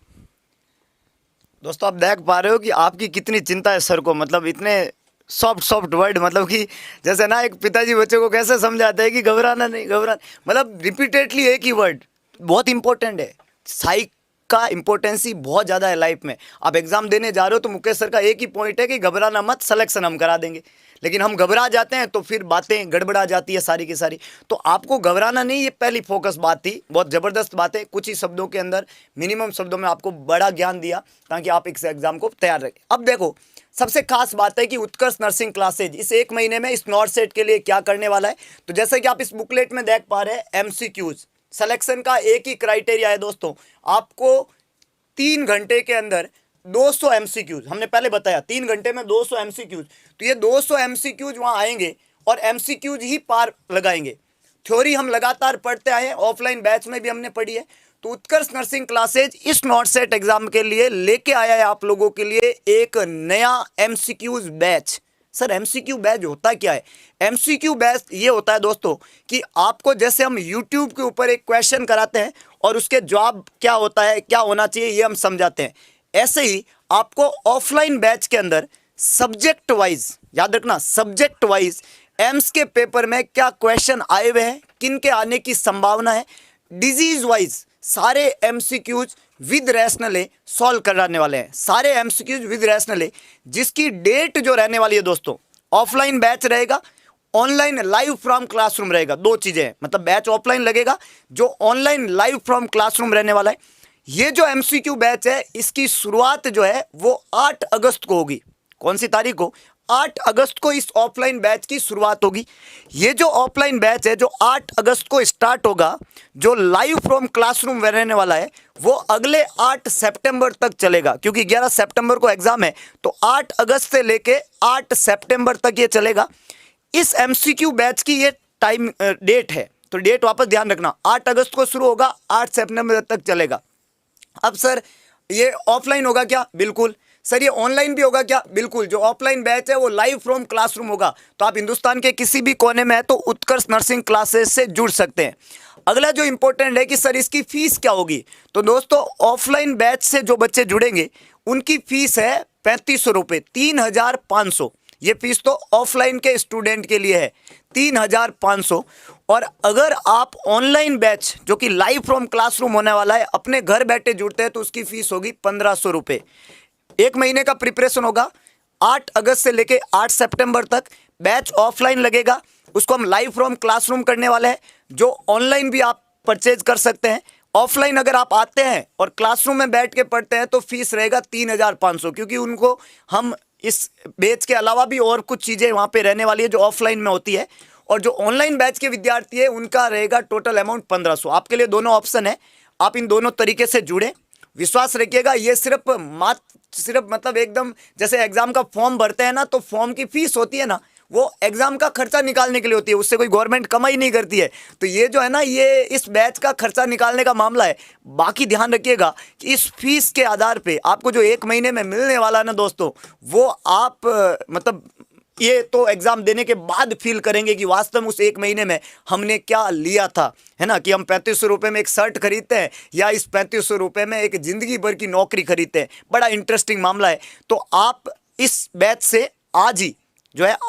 दोस्तों आप देख पा रहे हो कि आपकी कितनी चिंता है सर को, मतलब इतने सॉफ्ट वर्ड, मतलब कि जैसे ना एक पिताजी बच्चे को कैसे समझाते हैं कि घबराना नहीं, मतलब रिपीटेडली एक ही वर्ड बहुत इंपॉर्टेंट है। साइक का इम्पोर्टेंस ही बहुत ज़्यादा है लाइफ में। आप एग्जाम देने जा रहे हो तो मुकेश सर का एक ही पॉइंट है कि घबराना मत, सिलेक्शन हम करा देंगे। लेकिन हम घबरा जाते हैं तो फिर बातें गड़बड़ा जाती है सारी की सारी। तो आपको घबराना नहीं, ये पहली फोकस बात थी। बहुत ज़बरदस्त बात है, कुछ ही शब्दों के अंदर, मिनिमम शब्दों में आपको बड़ा ज्ञान दिया ताकि आप इस एग्जाम को तैयार रखें। अब देखो, सबसे खास बात है कि उत्कर्ष नर्सिंग क्लासेज इस 1 महीने में इस नॉर्थ सेट के लिए क्या करने वाला है। तो जैसे कि आप इस बुकलेट में देख पा रहे हैं, MCQs सिलेक्शन का एक ही क्राइटेरिया है दोस्तों, आपको 3 घंटे के अंदर 200 MCQs, हमने पहले बताया 3 घंटे में 200 MCQs। तो ये 200 MCQs वहाँ आएंगे और MCQs ही पार लगाएंगे। थ्योरी हम लगातार पढ़ते आए हैं, ऑफलाइन बैच में भी हमने पढ़ी है। तो उत्कर्ष नर्सिंग क्लासेज इस नॉर्थ सेट एग्जाम के लिए लेके आया है आप लोगों के लिए एक नया MCQs batch. Sir MCQ batch होता क्या है? MCQ बैच ये होता है दोस्तों कि आपको, जैसे हम YouTube के ऊपर एक क्वेश्चन कराते हैं और उसके जवाब क्या होता है, क्या होना चाहिए, ये हम समझाते हैं, ऐसे ही आपको ऑफलाइन बैच के अंदर सब्जेक्ट वाइज, याद रखना सब्जेक्ट वाइज, एम्स के पेपर में क्या क्वेश्चन आए हुए हैं, किन के आने की संभावना है, डिजीज वाइज सारे एमसीक्यूज विद रैशनल सॉल्व कराने वाले हैं, सारे एमसीक्यूज विद रैशनल, जिसकी डेट जो रहने वाली है दोस्तों, ऑफलाइन बैच रहेगा, ऑनलाइन लाइव फ्रॉम क्लासरूम रहेगा। दो चीजें हैं, मतलब बैच ऑफलाइन लगेगा, जो ऑनलाइन लाइव फ्रॉम क्लासरूम रहने वाला है। ये जो एमसीक्यू बैच है इसकी शुरुआत जो है वो 8 अगस्त को होगी। कौन सी तारीख को? 8 अगस्त को इस ऑफलाइन बैच की शुरुआत होगी। ये जो ऑफलाइन बैच है जो 8 अगस्त को स्टार्ट होगा, जो लाइव फ्रॉम क्लासरूम रहने वाला है, वो अगले 8 सितंबर तक चलेगा, क्योंकि 11 सितंबर को एग्जाम है, तो 8 अगस्त से लेके 8 सितंबर तक ये चलेगा। इस एमसीक्यू बैच की ये टाइम डेट है, तो डेट वापस ध्यान रखना, 8 अगस्त को शुरू होगा, 8 सितंबर तक चलेगा। अब सर ये ऑफलाइन होगा क्या? बिल्कुल। सर ये ऑनलाइन भी होगा क्या? बिल्कुल। जो ऑफलाइन बैच है वो लाइव फ्रॉम क्लासरूम होगा, तो आप हिंदुस्तान के किसी भी कोने में है तो उत्कर्ष नर्सिंग क्लासेस से जुड़ सकते हैं। अगला जो इंपॉर्टेंट है कि सर इसकी फीस क्या होगी, तो दोस्तों ऑफलाइन बैच से जो बच्चे जुड़ेंगे उनकी फीस है 3500 रुपये, 3500। ये फीस तो ऑफलाइन के स्टूडेंट के लिए है, 3500। और अगर आप ऑनलाइन बैच जो कि लाइव फ्रॉम क्लासरूम होने वाला है अपने घर बैठे जुड़ते हैं तो उसकी फीस होगी 1500 रुपये। 1 महीने का प्रिपरेशन होगा, 8 अगस्त से लेके 8 सितंबर तक बैच ऑफलाइन लगेगा, उसको हम लाइव फ्रॉम क्लासरूम करने वाले हैं। जो ऑनलाइन भी आप परचेज कर सकते हैं। ऑफलाइन अगर आप आते हैं और क्लासरूम में बैठ के पढ़ते हैं तो फीस रहेगा 3500, क्योंकि उनको हम इस बैच के अलावा भी और कुछ चीज़ें वहाँ पे रहने वाली है जो ऑफलाइन में होती है। और जो ऑनलाइन बैच के विद्यार्थी है उनका रहेगा टोटल अमाउंट 1500। आपके लिए दोनों ऑप्शन है, आप इन दोनों तरीके से जुड़े। विश्वास रखिएगा, ये सिर्फ मतलब एकदम जैसे एग्जाम का फॉर्म भरते हैं ना, तो फॉर्म की फीस होती है ना, वो एग्जाम का खर्चा निकालने के लिए होती है, उससे कोई गवर्नमेंट कमाई नहीं करती है। तो ये जो है ना, ये इस बैच का खर्चा निकालने का मामला है। बाकी ध्यान रखिएगा कि इस फीस के आधार पे आपको जो 1 महीने में मिलने वाला है ना दोस्तों, वो आप मतलब ये तो एग्जाम देने के बाद फील करेंगे कि वास्तव में उस 1 महीने में हमने क्या लिया था, है ना। कि हम 3500 रुपये में एक शर्ट खरीदते हैं या इस 3500 रुपये में एक जिंदगी भर की नौकरी खरीदते हैं। बड़ा इंटरेस्टिंग मामला है। तो आप इस बैच से आज ही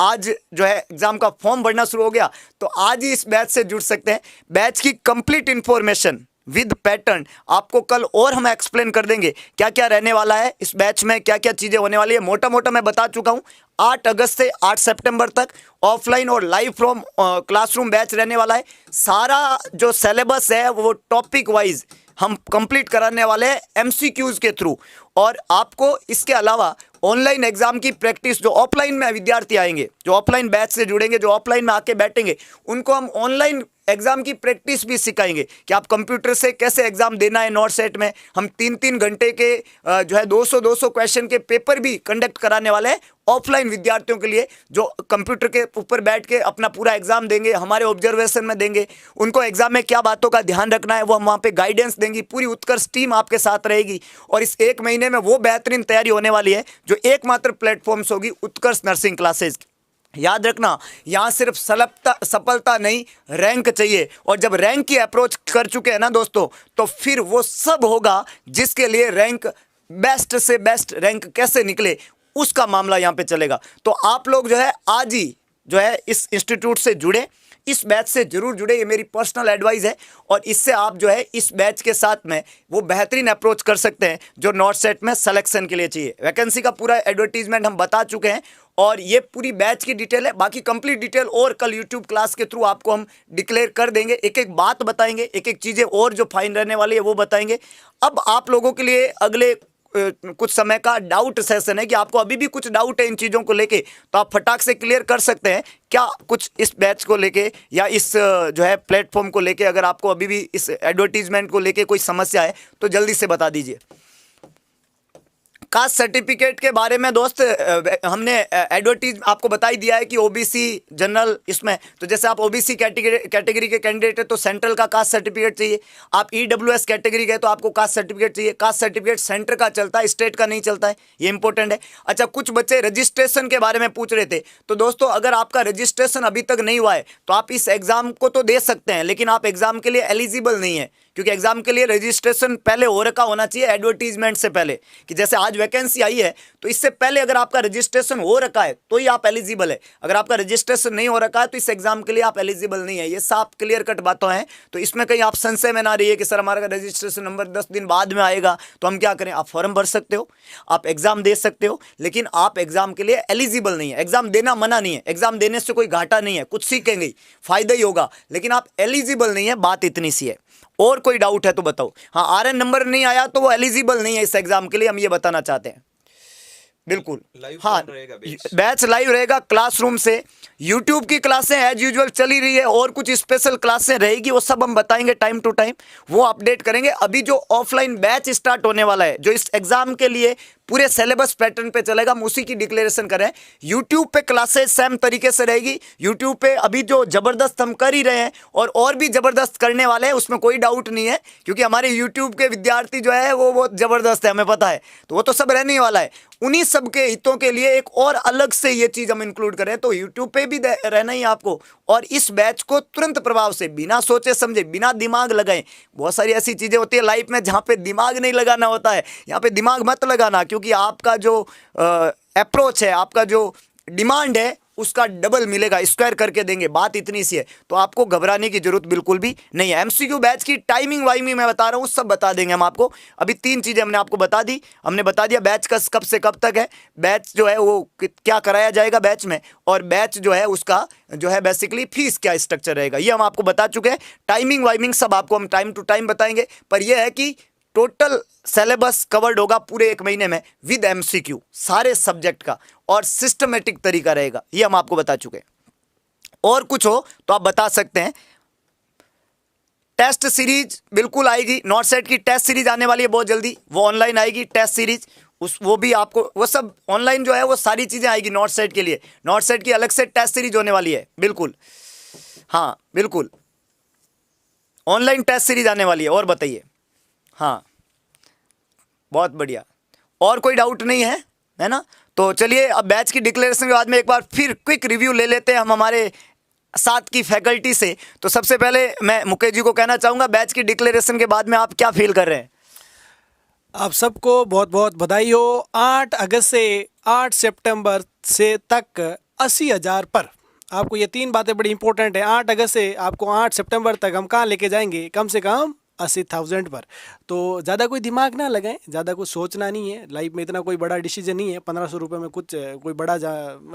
आज जो है एग्जाम का फॉर्म भरना शुरू हो गया, तो आज ही इस बैच से जुड़ सकते हैं। बैच की कंप्लीट इंफॉर्मेशन विद पैटर्न आपको कल और हम एक्सप्लेन कर देंगे, क्या क्या रहने वाला है इस बैच में, क्या क्या चीज़ें होने वाली है। मोटा मोटा मैं बता चुका हूँ, 8 अगस्त से 8 सितंबर तक ऑफलाइन और लाइव फ्रॉम क्लासरूम बैच रहने वाला है। सारा जो सिलेबस है वो टॉपिक वाइज हम कंप्लीट कराने वाले हैं एमसीक्यूज के थ्रू। और आपको इसके अलावा ऑनलाइन एग्जाम की प्रैक्टिस, जो ऑफलाइन में विद्यार्थी आएंगे, जो ऑफलाइन बैच से जुड़ेंगे, जो ऑफलाइन में आके बैठेंगे, उनको हम ऑनलाइन एग्जाम की प्रैक्टिस भी सिखाएंगे कि आप कंप्यूटर से कैसे एग्जाम देना है। नॉट सेट में हम 3-3 घंटे के जो है 200-200 क्वेश्चन के पेपर भी कंडक्ट कराने वाले हैं ऑफलाइन विद्यार्थियों के लिए, जो कंप्यूटर के ऊपर बैठ के अपना पूरा एग्जाम देंगे, हमारे ऑब्जर्वेशन में देंगे। उनको एग्जाम में क्या बातों का ध्यान रखना है वो हम वहाँ पे गाइडेंस देंगी। पूरी उत्कर्ष टीम आपके साथ रहेगी। और इस 1 महीने में वो बेहतरीन तैयारी होने वाली है जो एकमात्र प्लेटफॉर्म्स होगी उत्कर्ष नर्सिंग क्लासेज। याद रखना, यहाँ सिर्फ सफलता नहीं, रैंक चाहिए। और जब रैंक की अप्रोच कर चुके हैं ना दोस्तों, तो फिर वो सब होगा जिसके लिए रैंक, बेस्ट से बेस्ट रैंक कैसे निकले, उसका मामला यहाँ पे चलेगा। तो आप लोग जो है आज ही जो है इस इंस्टीट्यूट से जुड़े, इस बैच से जरूर जुड़े, ये मेरी पर्सनल एडवाइस है। और इससे आप जो है इस बैच के साथ में वो बेहतरीन अप्रोच कर सकते हैं जो नॉट सेट में सिलेक्शन के लिए चाहिए। वैकेंसी का पूरा एडवर्टीजमेंट हम बता चुके हैं और ये पूरी बैच की डिटेल है। बाकी कंप्लीट डिटेल और कल यूट्यूब क्लास के थ्रू आपको हम डिक्लेयर कर देंगे, एक एक बात बताएंगे, एक एक चीज़ें और जो फाइन रहने वाली है वो बताएंगे। अब आप लोगों के लिए अगले कुछ समय का डाउट सेशन है कि आपको अभी भी कुछ डाउट है इन चीज़ों को लेके, तो आप फटाक से क्लियर कर सकते हैं क्या कुछ इस बैच को लेके या इस जो है प्लेटफॉर्म को लेके। अगर आपको अभी भी इस एडवर्टीजमेंट को लेके कोई समस्या है तो जल्दी से बता दीजिए। कास्ट सर्टिफिकेट के बारे में दोस्त हमने एडवर्टीज आपको बता ही दिया है कि ओबीसी जनरल इसमें, तो जैसे आप ओबीसी कैटेगरी के कैंडिडेट है तो सेंट्रल का कास्ट सर्टिफिकेट चाहिए। आप ईडब्ल्यूएस कैटेगरी के तो आपको कास्ट सर्टिफिकेट चाहिए। कास्ट सर्टिफिकेट सेंटर का चलता है, स्टेट का नहीं चलता है, ये इंपॉर्टेंट है। अच्छा, कुछ बच्चे रजिस्ट्रेशन के बारे में पूछ रहे थे, तो दोस्तों अगर आपका रजिस्ट्रेशन अभी तक नहीं हुआ है तो आप इस एग्जाम को तो दे सकते हैं, लेकिन आप एग्जाम के लिए एलिजिबल नहीं है, क्योंकि एग्जाम के लिए रजिस्ट्रेशन पहले हो रखा होना चाहिए एडवर्टीजमेंट से पहले, कि जैसे आज वैकेंसी आई है तो इससे पहले अगर आपका रजिस्ट्रेशन हो रखा है तो ही आप एलिजिबल है। अगर आपका रजिस्ट्रेशन नहीं हो रखा है तो इस एग्जाम के लिए आप एलिजिबल नहीं है। ये साफ क्लियर कट बातें हैं, तो इसमें कहीं आप संशय में ना रहिए कि सर हमारा रजिस्ट्रेशन नंबर 10 दिन बाद में आएगा तो हम क्या करें। आप फॉर्म भर सकते हो, आप एग्जाम दे सकते हो, लेकिन आप एग्जाम के लिए एलिजिबल नहीं है। एग्जाम देना मना नहीं है, एग्जाम देने से कोई घाटा नहीं है, कुछ सीखेंगे ही, फायदा ही होगा, लेकिन आप एलिजिबल नहीं है, बात इतनी सी है। और कोई डाउट है तो बताओ। हाँ, आरएन नंबर नहीं आया तो वो एलिजिबल नहीं है इस एग्जाम के लिए, हम ये बताना चाहते हैं। बिल्कुल, हाँ, बैच लाइव रहेगा क्लासरूम से। यूट्यूब की क्लासें एज यूजुअल चली रही है, और कुछ स्पेशल क्लासें रहेगी, वो सब हम बताएंगे टाइम टू टाइम, वो अपडेट करेंगे। अभी जो ऑफलाइन बैच स्टार्ट होने वाला है, जो इस एग्जाम के लिए पूरे सिलेबस पैटर्न पे चलेगा, हम उसी की डिक्लेरेशन करें। यूट्यूब पे क्लासेस सेम तरीके से रहेगी। यूट्यूब पे अभी जो जबरदस्त हम कर ही रहे हैं और भी जबरदस्त करने वाले हैं, उसमें कोई डाउट नहीं है, क्योंकि हमारे यूट्यूब के विद्यार्थी जो है वो बहुत जबरदस्त है, हमें पता है, तो वो तो सब रहने वाला है। उन्हीं सब के हितों के लिए एक और अलग से ये चीज हम इंक्लूड करें, तो यूट्यूब पे भी रहना ही आपको। और इस बैच को तुरंत प्रभाव से, बिना सोचे समझे, बिना दिमाग लगाए, बहुत सारी ऐसी चीजें होती है लाइफ में जहां पे दिमाग नहीं लगाना होता है, यहाँ पे दिमाग मत लगाना, क्योंकि आपका जो अप्रोच है, आपका जो डिमांड है, उसका डबल मिलेगा, स्क्वायर करके देंगे, बात इतनी सी है। तो आपको घबराने की जरूरत बिल्कुल भी नहीं है। एमसीक्यू बैच की टाइमिंग वाइमिंग मैं बता रहा हूँ, सब बता देंगे हम आपको। अभी 3 चीजें हमने आपको बता दी। हमने बता दिया बैच का कब से कब तक है, बैच जो है वो क्या कराया जाएगा बैच में, और बैच जो है उसका जो है बेसिकली फीस क्या स्ट्रक्चर रहेगा, ये हम आपको बता चुके हैं। टाइमिंग वाइमिंग सब आपको हम टाइम टू टाइम बताएंगे, पर यह है कि टोटल सिलेबस कवर्ड होगा पूरे 1 महीने में विद एमसीक्यू, सारे सब्जेक्ट का, और सिस्टमेटिक तरीका रहेगा, ये हम आपको बता चुके हैं। और कुछ हो तो आप बता सकते हैं। टेस्ट सीरीज बिल्कुल आएगी, नॉट सेट की टेस्ट सीरीज आने वाली है बहुत जल्दी, वो ऑनलाइन आएगी टेस्ट सीरीज, वो भी आपको, वो सब ऑनलाइन जो है वो सारी चीजें आएगी नॉट सेट के लिए। नॉट सेट की अलग से टेस्ट सीरीज होने वाली है, बिल्कुल, हाँ बिल्कुल, ऑनलाइन टेस्ट सीरीज आने वाली है। और बताइए, हाँ बहुत बढ़िया, और कोई डाउट नहीं है ना। तो चलिए अब बैच की डिक्लेरेशन के बाद में एक बार फिर क्विक रिव्यू ले लेते हैं हम हमारे साथ की फैकल्टी से। तो सबसे पहले मैं मुकेश जी को कहना चाहूँगा, बैच की डिक्लेरेशन के बाद में आप क्या फील कर रहे हैं? आप सबको बहुत बहुत बधाई हो। 8 अगस्त से 8 सितंबर से तक 80,000 पर। आपको ये 3 बातें बड़ी इंपॉर्टेंट है। 8 अगस्त से आपको 8 सितंबर तक हम कहाँ लेके जाएंगे, कम से कम 80,000 पर। तो ज़्यादा कोई दिमाग ना लगाएं, ज़्यादा कुछ सोचना नहीं है, लाइफ में इतना कोई बड़ा डिसीजन नहीं है। 1500 रुपये में कुछ कोई बड़ा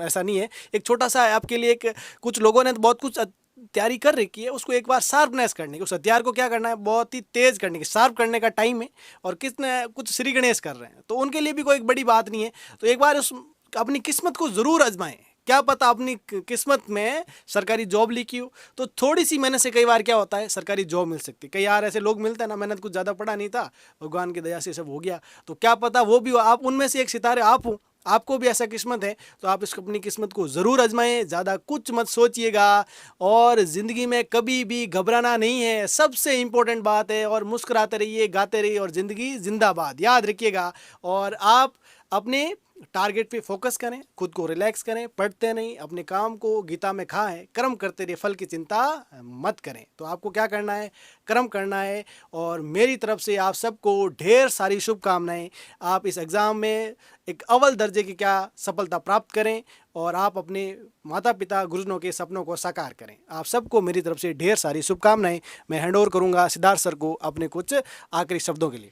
ऐसा नहीं है। एक छोटा सा है आपके लिए, एक कुछ लोगों ने बहुत कुछ तैयारी कर रखी है, उसको एक बार शार्पनेस करने की, उस हथियार को क्या करना है, बहुत ही तेज़ करने की, शार्प करने का टाइम है। और किसने कुछ श्री गणेश कर रहे हैं तो उनके लिए भी कोई एक बड़ी बात नहीं है। तो एक बार उस अपनी किस्मत को ज़रूर आजमाएं। क्या पता अपनी किस्मत में सरकारी जॉब लिखी हो, तो थोड़ी सी मेहनत से कई बार क्या होता है, सरकारी जॉब मिल सकती है। कई यार ऐसे लोग मिलते हैं ना, मेहनत कुछ ज़्यादा पड़ा नहीं था, भगवान की दया से सब हो गया, तो क्या पता वो भी हो, आप उनमें से एक सितारे आप हो, आपको भी ऐसा किस्मत है। तो आप इसको अपनी किस्मत को ज़रूर आजमाएं, ज़्यादा कुछ मत सोचिएगा, और ज़िंदगी में कभी भी घबराना नहीं है, सबसे इम्पोर्टेंट बात है। और मुस्कुराते रहिए, गाते रहिए, और ज़िंदगी जिंदाबाद, याद रखिएगा। और आप अपने टारगेट पे फोकस करें, खुद को रिलैक्स करें, पढ़ते नहीं, अपने काम को गीता में कहा है, कर्म करते रहिए, फल की चिंता मत करें। तो आपको क्या करना है, कर्म करना है। और मेरी तरफ से आप सबको ढेर सारी शुभकामनाएं। आप इस एग्ज़ाम में एक अव्वल दर्जे की क्या सफलता प्राप्त करें, और आप अपने माता पिता गुरुजनों के सपनों को साकार करें। आप सबको मेरी तरफ से ढेर सारी शुभकामनाएं। मैं हैंड ओवर करूँगा सिद्धार्थ सर को अपने कुछ आखिरी शब्दों के लिए।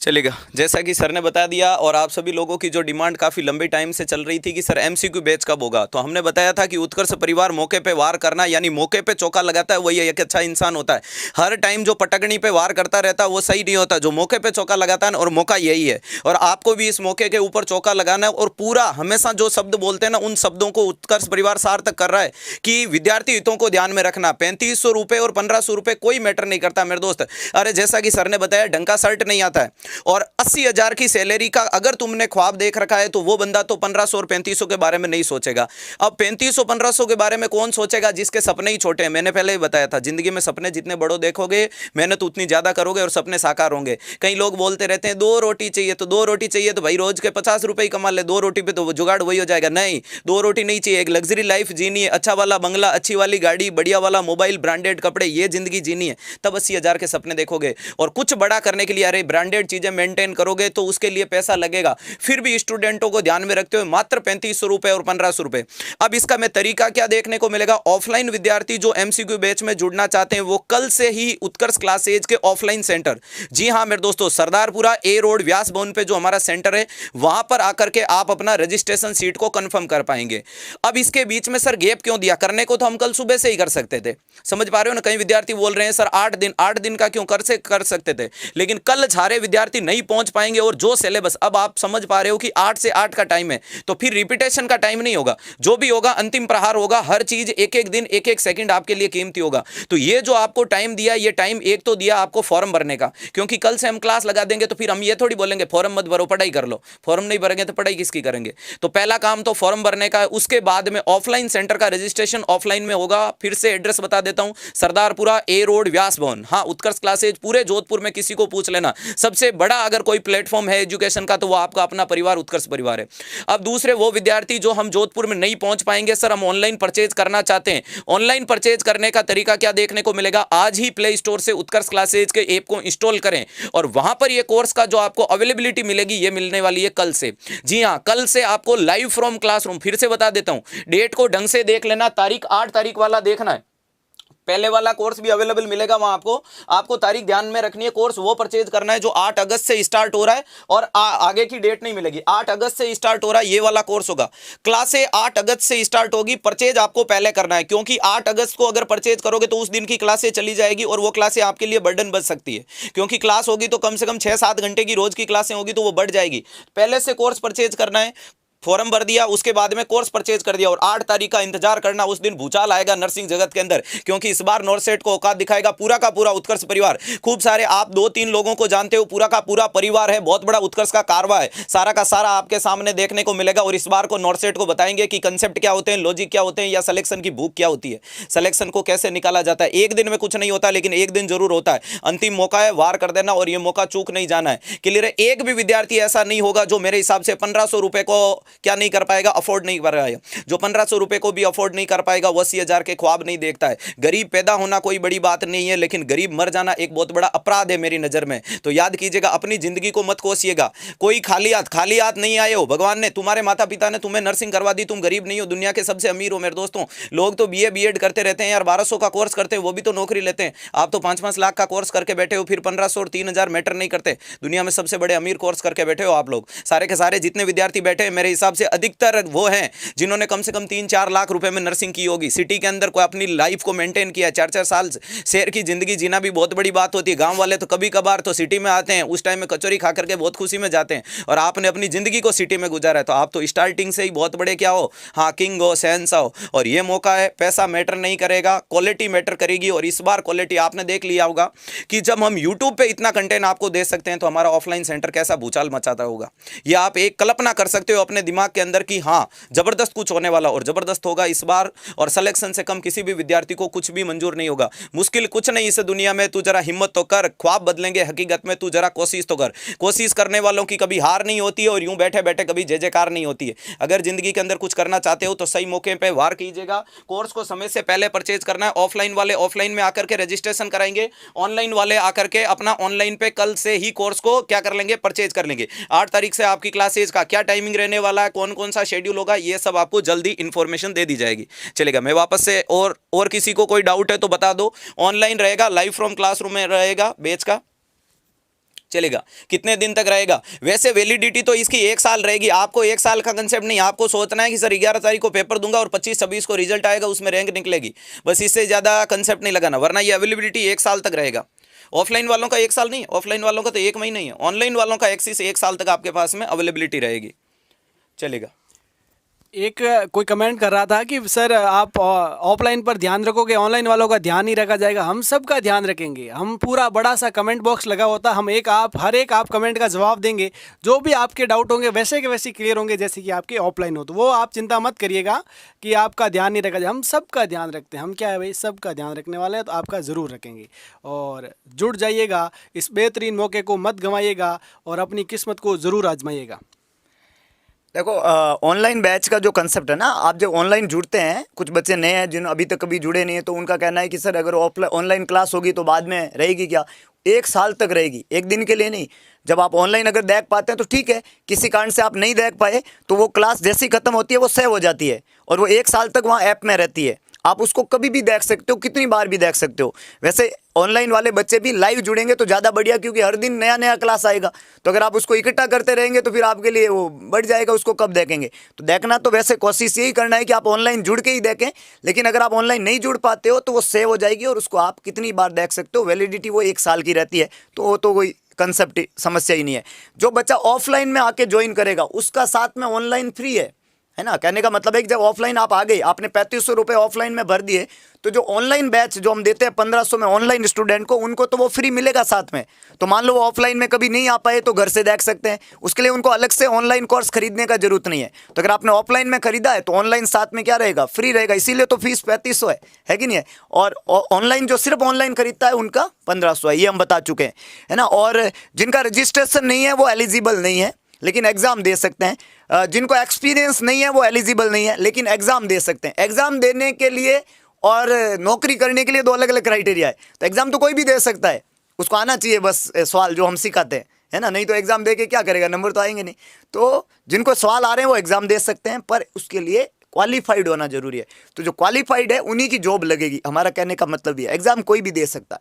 चलेगा, जैसा कि सर ने बता दिया, और आप सभी लोगों की जो डिमांड काफ़ी लंबे टाइम से चल रही थी कि सर एमसीक्यू बैच कब होगा, तो हमने बताया था कि उत्कर्ष परिवार मौके पे वार करना, यानी मौके पे चौका लगाता है वही एक अच्छा इंसान होता है। हर टाइम जो पटकनी पे वार करता रहता है वो सही नहीं होता, जो मौके पे चौका लगाता है, और मौका यही है। और आपको भी इस मौके के ऊपर चौका लगाना है, और पूरा हमेशा जो शब्द बोलते हैं ना, उन शब्दों को उत्कर्ष परिवार सार्थक कर रहा है कि विद्यार्थी हितों को ध्यान में रखना। 3500 रुपये और 1500 रुपये कोई मैटर नहीं करता मेरे दोस्त। अरे जैसा कि सर ने बताया, ढंग का शर्ट नहीं आता है, और 80,000 की सैलरी का अगर तुमने ख्वाब देख रखा है तो वो बंदा तो 1500 और 3500 के बारे में नहीं सोचेगा। अब 3500 1500 के बारे में कौन सोचेगा? जिसके सपने ही छोटे हैं। मैंने पहले ही बताया था, जिंदगी में सपने जितने बड़ों देखोगे, मेहनत उतनी ज्यादा करोगे और सपने साकार होंगे। कई लोग बोलते रहते हैं 2 रोटी चाहिए, तो 2 रोटी चाहिए तो भाई रोज के 50 रुपए ही कमा ले, 2 रोटी पे तो वो जुगाड़ वही हो जाएगा। नहीं, 2 रोटी नहीं चाहिए, एक लग्जरी लाइफ जीनी है, अच्छा वाला बंगला, अच्छी वाली गाड़ी, बढ़िया वाला मोबाइल, ब्रांडेड कपड़े, ये जिंदगी जीनी है। तब 80,000 के सपने देखोगे। और कुछ बड़ा करने के लिए अरे ब्रांडेड चीजें मेंटेन करोगे तो उसके लिए पैसा लगेगा। फिर भी स्टूडेंटों को ध्यान में रखते हुए मात्र 3500 रुपए और 1500 रुपए। अब इसका मैं तरीका क्या देखने को मिलेगा? ऑफलाइन विद्यार्थी जो एमसीक्यू बैच में जुड़ना चाहते हैं वो कल से ही उत्कर्ष क्लासेज के ऑफलाइन सेंटर, जी हां मेरे दोस्तों, सरदारपुरा ए रोड व्यास भवन पे जो हमारा सेंटर है वहां पर आकर के आप अपना रजिस्ट्रेशन सीट को कंफर्म कर पाएंगे। अब इसके बीच में सर गैप क्यों दिया? करने को तो हम कल सुबह से ही कर सकते थे, समझ पा रहे हो ना? कई विद्यार्थी बोल रहे हैं सर 8 दिन का क्यों? कर सकते थे, लेकिन कल सारे विद्यार्थी नहीं पहुंच पाएंगे। और जो सिलेबस, अब आप समझ पा रहे हो कि 8 से 8 का टाइम है, तो फिर रिपीटेशन का टाइम नहीं होगा, जो भी होगा अंतिम प्रहार होगा। हर चीज एक एक दिन एक एक सेकंड आपके लिए कीमती होगा। तो ये जो आपको टाइम दिया, ये टाइम एक तो दिया आपको फॉर्म भरने का, क्योंकि कल से हम क्लास लगा देंगे तो फिर हम ये थोड़ी बोलेंगे फॉर्म मत भरो, पढ़ाई कर लो। फॉर्म नहीं भरेंगे तो पढ़ाई किसकी करेंगे? तो पहला काम तो फॉर्म भरने का है। उसके बाद में ऑफलाइन सेंटर का रजिस्ट्रेशन ऑफलाइन में होगा। फिर से एड्रेस बता देता हूं, सरदारपुरा ए रोड व्यास भवन। हाँ, उत्कर्ष क्लासेज पूरे जोधपुर में किसी को पूछ लेना, सबसे बड़ा अगर कोई प्लेटफॉर्म है एजुकेशन का तो वो आपका अपना परिवार उत्कर्ष परिवार है। अब दूसरे वो विद्यार्थी जो हम जोधपुर में नहीं पहुंच पाएंगे, सर हम ऑनलाइन परचेज करना चाहते हैं, ऑनलाइन परचेज करने का तरीका क्या देखने को मिलेगा? आज ही प्ले स्टोर से उत्कर्ष क्लासेज के ऐप को इंस्टॉल करें और वहां पर ये कोर्स का जो आपको अवेलेबिलिटी मिलेगी ये मिलने वाली है कल से। जी हां, कल से आपको लाइव फ्रॉम क्लासरूम, फिर से बता देता हूं, डेट को ढंग से देख लेना, तारीख 8 तारीख वाला देखना है। पहले वाला कोर्स भी अवेलेबल मिलेगा वहां आपको तारीख ध्यान में रखनी है। कोर्स वो परचेज करना है जो 8 अगस्त से स्टार्ट हो रहा है और आगे की डेट नहीं मिलेगी। 8 अगस्त से स्टार्ट हो रहा है, ये वाला कोर्स होगा। क्लासे 8 अगस्त से स्टार्ट होगी, परचेज आपको पहले करना है, क्योंकि 8 अगस्त को अगर परचेज करोगे तो उस दिन की क्लासे चली जाएगी और वो क्लासे आपके लिए बर्डन बच सकती है, क्योंकि क्लास होगी तो कम से कम 6-7 घंटे की रोज की क्लासें होगी तो वो बढ़ जाएगी। पहले से कोर्स परचेज करना है, फॉर्म भर दिया, उसके बाद में कोर्स परचेज कर दिया और 8 तारीख का इंतजार करना। उस दिन भूचाल आएगा नर्सिंग जगत के अंदर, क्योंकि इस बार नॉर्सेट को औकात दिखाएगा पूरा का पूरा उत्कर्ष परिवार। खूब सारे आप 2-3 लोगों को जानते हो, पूरा का पूरा परिवार है, बहुत बड़ा उत्कर्ष का कारवा है, सारा का सारा आपके सामने देखने को मिलेगा। और इस बार को नॉर्सेट को बताएंगे कि कंसेप्ट क्या होते हैं, लॉजिक क्या होते हैं, या सिलेक्शन की भूख क्या होती है, सिलेक्शन को कैसे निकाला जाता है। एक दिन में कुछ नहीं होता, लेकिन एक दिन जरूर होता है। अंतिम मौका है, वार कर देना और ये मौका चूक नहीं जाना है। क्लियर है? एक भी विद्यार्थी ऐसा नहीं होगा जो मेरे हिसाब से 1500 रुपए को क्या नहीं कर पाएगा, अफोर्ड नहीं कर पाएगा। जो 1500 रुपए को भी अफोर्ड नहीं कर पाएगा वो 80,000 के ख्वाब नहीं देखता है। गरीब पैदा होना कोई बड़ी बात नहीं है, लेकिन गरीब मर जाना एक बहुत बड़ा अपराध है मेरी नजर में। तो याद कीजिएगा, अपनी जिंदगी को मत कोसिएगा। कोई खाली हाथ नहीं आए हो। भगवान ने, तुम्हारे माता पिता ने तुम्हें नर्सिंग करवा दी, तुम गरीब नहीं हो, दुनिया के सबसे अमीर हो मेरे दोस्तों। लोग तो बीए बीएड करते रहते हैं यार, 1200 का कोर्स करते हैं, वो भी तो नौकरी लेते हैं। आप तो 5-5 लाख का कोर्स करके बैठे हो, फिर 1500 और 3000 मैटर नहीं करते। दुनिया में सबसे बड़े अमीर कोर्स करके बैठे हो आप लोग। सारे के सारे जितने विद्यार्थी बैठे हैं मेरे हिसाब से अधिकतर वो हैं जिन्होंने कम से कम 3-4 लाख रुपए में नर्सिंग की होगी। सिटी के अंदर कोई अपनी लाइफ को मेंटेन किया है, 4-4 साल शहर की जिंदगी जीना भी बहुत बड़ी बात होती है। गांव वाले तो कभी कभार तो सिटी में आते हैं, उस टाइम में कचौरी खा करके बहुत खुशी में जाते हैं, और आपने अपनी जिंदगी को सिटी में गुजारा है, तो आप तो स्टार्टिंग से ही बहुत बड़े क्या हो, हाँ किंग हो, शहंशाह हो। और ये मौका है, पैसा मैटर नहीं करेगा, क्वालिटी मैटर करेगी। और इस बार क्वालिटी आपने देख लिया होगा कि जब हम यूट्यूब पे इतना कंटेंट आपको दे सकते हैं तो हमारा ऑफलाइन सेंटर कैसा भूचाल मचाता होगा, ये आप एक कल्पना कर सकते हो अपने दिमाग के अंदर कि हाँ जबरदस्त कुछ होने वाला, और जबरदस्त होगा इस बार। और सिलेक्शन से कम किसी भी विद्यार्थी को कुछ भी मंजूर नहीं होगा। मुश्किल कुछ नहीं इस दुनिया में, तू जरा हिम्मत तो कर, ख्वाब बदलेंगे हकीकत में, तू जरा कोशिश तो कर। कोशिश करने वालों की कभी हार नहीं होती है और यूं बैठे बैठे कभी जय जयकार नहीं होती है। अगर जिंदगी के अंदर कुछ करना चाहते हो तो सही मौके पे वार कीजिएगा। कोर्स को समय से पहले परचेज करना है। ऑफलाइन वाले ऑफलाइन में आकर के रजिस्ट्रेशन कराएंगे, ऑनलाइन वाले आकर के अपना ऑनलाइन पे कल से ही कोर्स को क्या कर लेंगे, परचेज कर लेंगे। 8 तारीख से आपकी क्लासेज का क्या टाइमिंग रहने वाला है, कौन कौन सा शेड्यूल होगा, ये सब आपको जल्दी इंफॉर्मेशन दे दी जाएगी। चलेगा, मैं वापस से और किसी को कोई डाउट है तो बता दो। ऑनलाइन रहेगा, लाइव फ्रॉम क्लासरूम में रहेगा बैच का। चलेगा, कितने दिन तक रहेगा? वैसे वैलिडिटी तो इसकी 1 साल रहेगी। आपको 1 साल का कंसेप्ट नहीं, आपको सोचना है कि सर 11 तारीख को पेपर दूंगा और 25-26 को रिजल्ट आएगा, उसमें रैंक निकलेगी, बस इससे ज़्यादा कंसेप्ट नहीं लगाना, वरना ये अवेलेबिलिटी 1 साल तक रहेगा। ऑफलाइन वालों का 1 साल नहीं, ऑफलाइन वालों का तो 1 महीना ही है, ऑनलाइन वालों का 1 से 1 साल तक आपके पास में अवेलेबिलिटी रहेगी। चलेगा, एक कोई कमेंट कर रहा था कि सर आप ऑफलाइन पर ध्यान रखोगे, ऑनलाइन वालों का ध्यान नहीं रखा जाएगा। हम सब का ध्यान रखेंगे। हम पूरा बड़ा सा कमेंट बॉक्स लगा होता, हम हर एक आप कमेंट का जवाब देंगे। जो भी आपके डाउट होंगे वैसे के वैसे क्लियर होंगे जैसे कि आपके ऑफलाइन हो। तो वो आप चिंता मत करिएगा कि आपका ध्यान नहीं रखा जाए। हम सब का ध्यान रखते हैं। हम क्या है भाई, सब का ध्यान रखने वाले हैं, तो आपका ज़रूर रखेंगे। और जुड़ जाइएगा, इस बेहतरीन मौके को मत गंवाइएगा और अपनी किस्मत को ज़रूर आजमाइएगा। देखो, ऑनलाइन बैच का जो कंसेप्ट है ना, आप जब ऑनलाइन जुड़ते हैं, कुछ बच्चे नए हैं जिन अभी तक कभी जुड़े नहीं है, तो उनका कहना है कि सर अगर ऑनलाइन क्लास होगी तो बाद में रहेगी क्या? 1 साल तक रहेगी, एक दिन के लिए नहीं। जब आप ऑनलाइन अगर देख पाते हैं तो ठीक है, किसी कारण से आप नहीं देख पाए तो वो क्लास जैसी खत्म होती है वो सेव हो जाती है और वो 1 साल तक वहाँ ऐप में रहती है। आप उसको कभी भी देख सकते हो, कितनी बार भी देख सकते हो। वैसे ऑनलाइन वाले बच्चे भी लाइव जुड़ेंगे तो ज़्यादा बढ़िया, क्योंकि हर दिन नया नया क्लास आएगा। तो अगर आप उसको इकट्ठा करते रहेंगे तो फिर आपके लिए वो बढ़ जाएगा, उसको कब देखेंगे। तो देखना तो वैसे कोशिश यही करना है कि आप ऑनलाइन जुड़ के ही देखें, लेकिन अगर आप ऑनलाइन नहीं जुड़ पाते हो तो वो सेव हो जाएगी और उसको आप कितनी बार देख सकते हो। वैलिडिटी वो 1 साल की रहती है, तो वो तो कोई कंसेप्ट समस्या ही नहीं है। जो बच्चा ऑफलाइन में आके ज्वाइन करेगा उसका साथ में ऑनलाइन फ्री है ना। कहने का मतलब है कि जब ऑफलाइन आप आ गए, आपने 3500 रुपये ऑफलाइन में भर दिए, तो जो ऑनलाइन बैच जो हम देते हैं 1500 में ऑनलाइन स्टूडेंट को, उनको तो वो फ्री मिलेगा साथ में। तो मान लो वो ऑफलाइन में कभी नहीं आ पाए तो घर से देख सकते हैं, उसके लिए उनको अलग से ऑनलाइन कोर्स खरीदने का जरूरत नहीं है। तो अगर आपने ऑफलाइन में खरीदा है तो ऑनलाइन साथ में क्या रहेगा, फ्री रहेगा। इसीलिए तो फीस 3500 है कि नहीं है। और ऑनलाइन जो सिर्फ ऑनलाइन खरीदता है उनका 1500 है, ये हम बता चुके हैं, है ना। और जिनका रजिस्ट्रेशन नहीं है वो एलिजिबल नहीं है, लेकिन एग्ज़ाम दे सकते हैं। जिनको एक्सपीरियंस नहीं है वो एलिजिबल नहीं है, लेकिन एग्ज़ाम दे सकते हैं। एग्ज़ाम देने के लिए और नौकरी करने के लिए 2 अलग अलग क्राइटेरिया है। तो एग्ज़ाम तो कोई भी दे सकता है, उसको आना चाहिए बस सवाल जो हम सिखाते हैं, है ना। नहीं तो एग्ज़ाम दे के क्या करेगा, नंबर तो आएंगे नहीं। तो जिनको सवाल आ रहे हैं वो एग्ज़ाम दे सकते हैं, पर उसके लिए क्वालिफाइड होना जरूरी है। तो जो क्वालिफाइड है उन्हीं की जॉब लगेगी, हमारा कहने का मतलब ये। एग्ज़ाम कोई भी दे सकता है,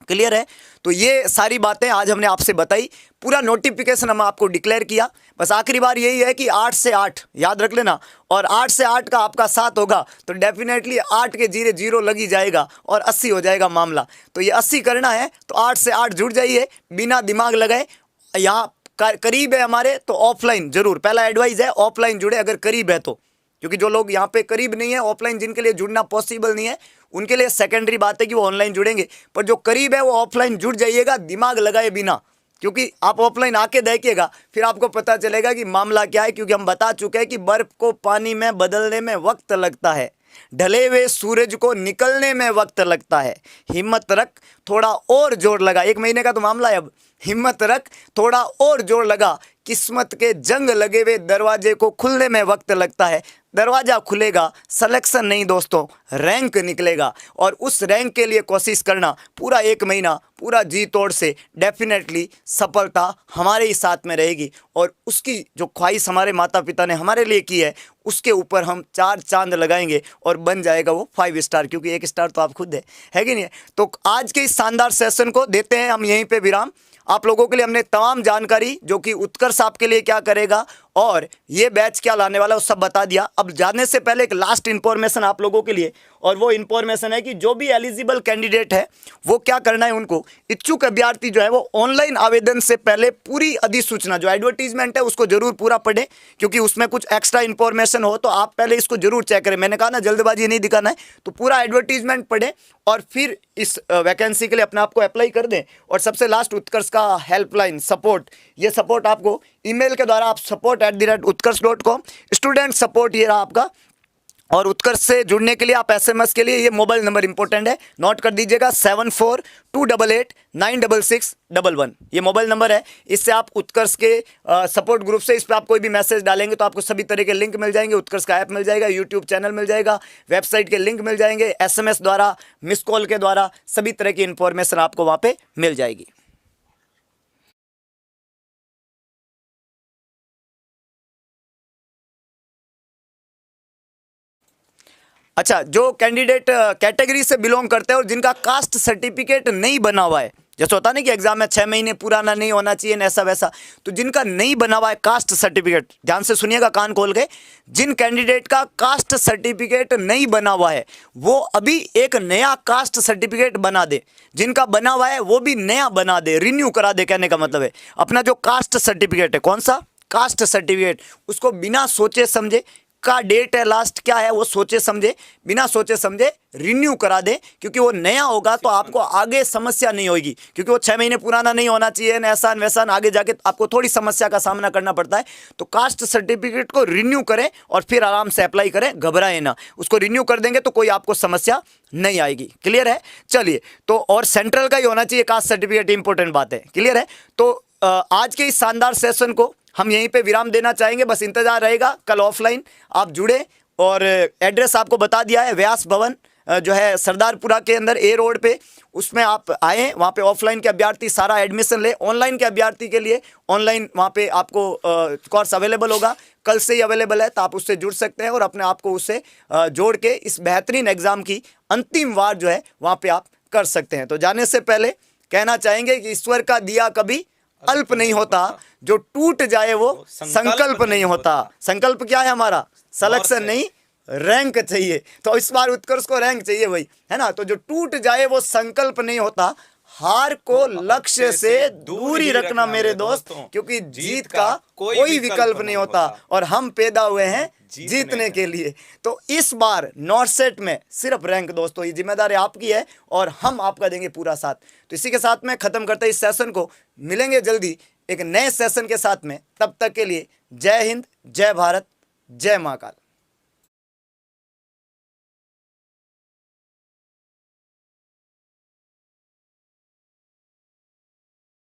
क्लियर है। तो ये सारी बातें आज हमने आपसे बताई, पूरा नोटिफिकेशन हम आपको डिक्लेयर किया। बस आखिरी बार यही है कि 8 से 8 याद रख लेना, और 8 से 8 का आपका 7 होगा तो डेफिनेटली 8 के जीरे 0 लगी जाएगा और 80 हो जाएगा मामला। तो ये 80 करना है तो 8 से 8 जुड़ जाइए बिना दिमाग लगाए। यहाँ करीब है हमारे तो ऑफलाइन जरूर, पहला एडवाइस है ऑफलाइन जुड़े अगर करीब है तो, क्योंकि जो लोग यहाँ पे करीब नहीं है, ऑफलाइन जिनके लिए जुड़ना पॉसिबल नहीं है, उनके लिए सेकेंडरी बात है कि वो ऑनलाइन जुड़ेंगे। पर जो करीब है वो ऑफलाइन जुड़ जाइएगा दिमाग लगाए बिना, क्योंकि आप ऑफलाइन आके देखिएगा फिर आपको पता चलेगा कि मामला क्या है। क्योंकि हम बता चुके हैं कि बर्फ को पानी में बदलने में वक्त लगता है, ढले हुए सूरज को निकलने में वक्त लगता है। हिम्मत रख, थोड़ा और जोर लगा, 1 महीने का तो मामला है अब। हिम्मत रख, थोड़ा और जोर लगा, किस्मत के जंग लगे हुए दरवाजे को खुलने में वक्त लगता है। दरवाजा खुलेगा, सिलेक्शन नहीं दोस्तों, रैंक निकलेगा। और उस रैंक के लिए कोशिश करना पूरा 1 महीना, पूरा जी तोड़ से, डेफिनेटली सफलता हमारे ही साथ में रहेगी। और उसकी जो ख्वाहिश हमारे माता पिता ने हमारे लिए की है उसके ऊपर हम 4 चांद लगाएंगे और बन जाएगा वो 5 स्टार, क्योंकि 1 स्टार तो आप खुद है कि नहीं है। तो आज के इस शानदार सेशन को देते हैं हम यहीं पे विराम। आप लोगों के लिए हमने तमाम जानकारी जो कि उत्कर्ष आपके लिए क्या करेगा और ये बैच क्या लाने वाला है वो सब बता दिया। अब जाने से पहले एक लास्ट इन्फॉर्मेशन आप लोगों के लिए, और वो इन्फॉर्मेशन है कि जो भी एलिजिबल कैंडिडेट है वो क्या करना है, उनको इच्छुक अभ्यर्थी जो है वो ऑनलाइन आवेदन से पहले पूरी अधिसूचना जो एडवर्टीजमेंट है उसको जरूर पूरा पढ़ें, क्योंकि उसमें कुछ एक्स्ट्रा इन्फॉर्मेशन हो तो आप पहले इसको जरूर चेक करें। मैंने कहा ना जल्दबाजी नहीं दिखाना है, तो पूरा एडवर्टीजमेंट पढ़ें और फिर इस वैकेंसी के लिए अपने आप को अप्लाई कर दें। और सबसे लास्ट उत्कर्ष का हेल्पलाइन सपोर्ट, ये सपोर्ट आपको ईमेल के द्वारा आप support@utkarsh.com, स्टूडेंट सपोर्ट ये रहा आपका। और उत्कर्ष से जुड़ने के लिए आप SMS के लिए ये मोबाइल नंबर इंपॉर्टेंट है, नोट कर दीजिएगा 7428896611। ये मोबाइल नंबर है, इससे आप उत्कर्ष के सपोर्ट ग्रुप से इस पर आप कोई भी मैसेज डालेंगे तो आपको सभी तरह के लिंक मिल जाएंगे। उत्कर्ष का ऐप मिल जाएगा, यूट्यूब चैनल मिल जाएगा, वेबसाइट के लिंक मिल जाएंगे, SMS द्वारा, मिस कॉल के द्वारा सभी तरह की इंफॉर्मेशन आपको वहाँ पर मिल जाएगी। अच्छा, जो कैंडिडेट कैटेगरी से बिलोंग करते हैं और जिनका कास्ट सर्टिफिकेट नहीं बना हुआ है, जैसे होता नहीं कि एग्जाम में 6 महीने पुराना नहीं होना चाहिए ऐसा वैसा, तो जिनका नहीं बना हुआ है कास्ट सर्टिफिकेट, ध्यान से सुनिएगा कान खोल के, जिन कैंडिडेट का कास्ट सर्टिफिकेट नहीं बना हुआ है वो अभी एक नया कास्ट सर्टिफिकेट बना दे। जिनका बना हुआ है वो भी नया बना दे, रिन्यू करा दे। कहने का मतलब है अपना जो कास्ट सर्टिफिकेट है, कौन सा कास्ट सर्टिफिकेट, उसको बिना सोचे समझे का डेट है लास्ट क्या है वो सोचे समझे, बिना सोचे समझे रिन्यू करा दे, क्योंकि वो नया होगा तो आपको आगे समस्या नहीं होगी, क्योंकि वो 6 महीने पुराना नहीं होना चाहिए, ऐसा वैसा, आगे जाके आपको थोड़ी समस्या का सामना करना पड़ता है। तो कास्ट सर्टिफिकेट को रिन्यू करें और फिर आराम से अप्लाई करें, घबराएं ना, उसको रिन्यू कर देंगे तो कोई आपको समस्या नहीं आएगी। क्लियर है? चलिए, तो और सेंट्रल का ही होना चाहिए कास्ट सर्टिफिकेट, इंपॉर्टेंट बात है। क्लियर है? तो आज के इस शानदार सेशन को हम यहीं पे विराम देना चाहेंगे, बस इंतजार रहेगा कल ऑफलाइन आप जुड़े, और एड्रेस आपको बता दिया है, व्यास भवन जो है सरदारपुरा के अंदर ए रोड पे, उसमें आप आए, वहाँ पे ऑफलाइन के अभ्यर्थी सारा एडमिशन ले, ऑनलाइन के अभ्यर्थी के लिए ऑनलाइन वहाँ पे आपको कोर्स अवेलेबल होगा, कल से ही अवेलेबल है, तो आप उससे जुड़ सकते हैं और अपने आप को उससे जोड़ के इस बेहतरीन एग्जाम की अंतिम वार जो है वहाँ पे आप कर सकते हैं। तो जाने से पहले कहना चाहेंगे कि ईश्वर का दिया कभी अल्प नहीं होता, जो टूट जाए वो संकल्प नहीं होता। संकल्प क्या है हमारा? सिलेक्शन नहीं, रैंक चाहिए। तो इस बार उत्कर्ष को रैंक चाहिए भाई, है ना? तो जो टूट जाए वो संकल्प नहीं होता, हार को लक्ष्य से दूर ही रखना मेरे दोस्त, क्योंकि जीत का कोई विकल्प नहीं होता और हम पैदा हुए हैं जीतने के लिए। तो इस बार नॉर्थ सेट में सिर्फ रैंक दोस्तों, ये जिम्मेदारी आपकी है और हम आपका देंगे पूरा साथ। तो इसी के साथ में खत्म करते इस सेशन को, मिलेंगे जल्दी एक नए सेशन के साथ में, तब तक के लिए जय हिंद, जय भारत, जय महाकाल।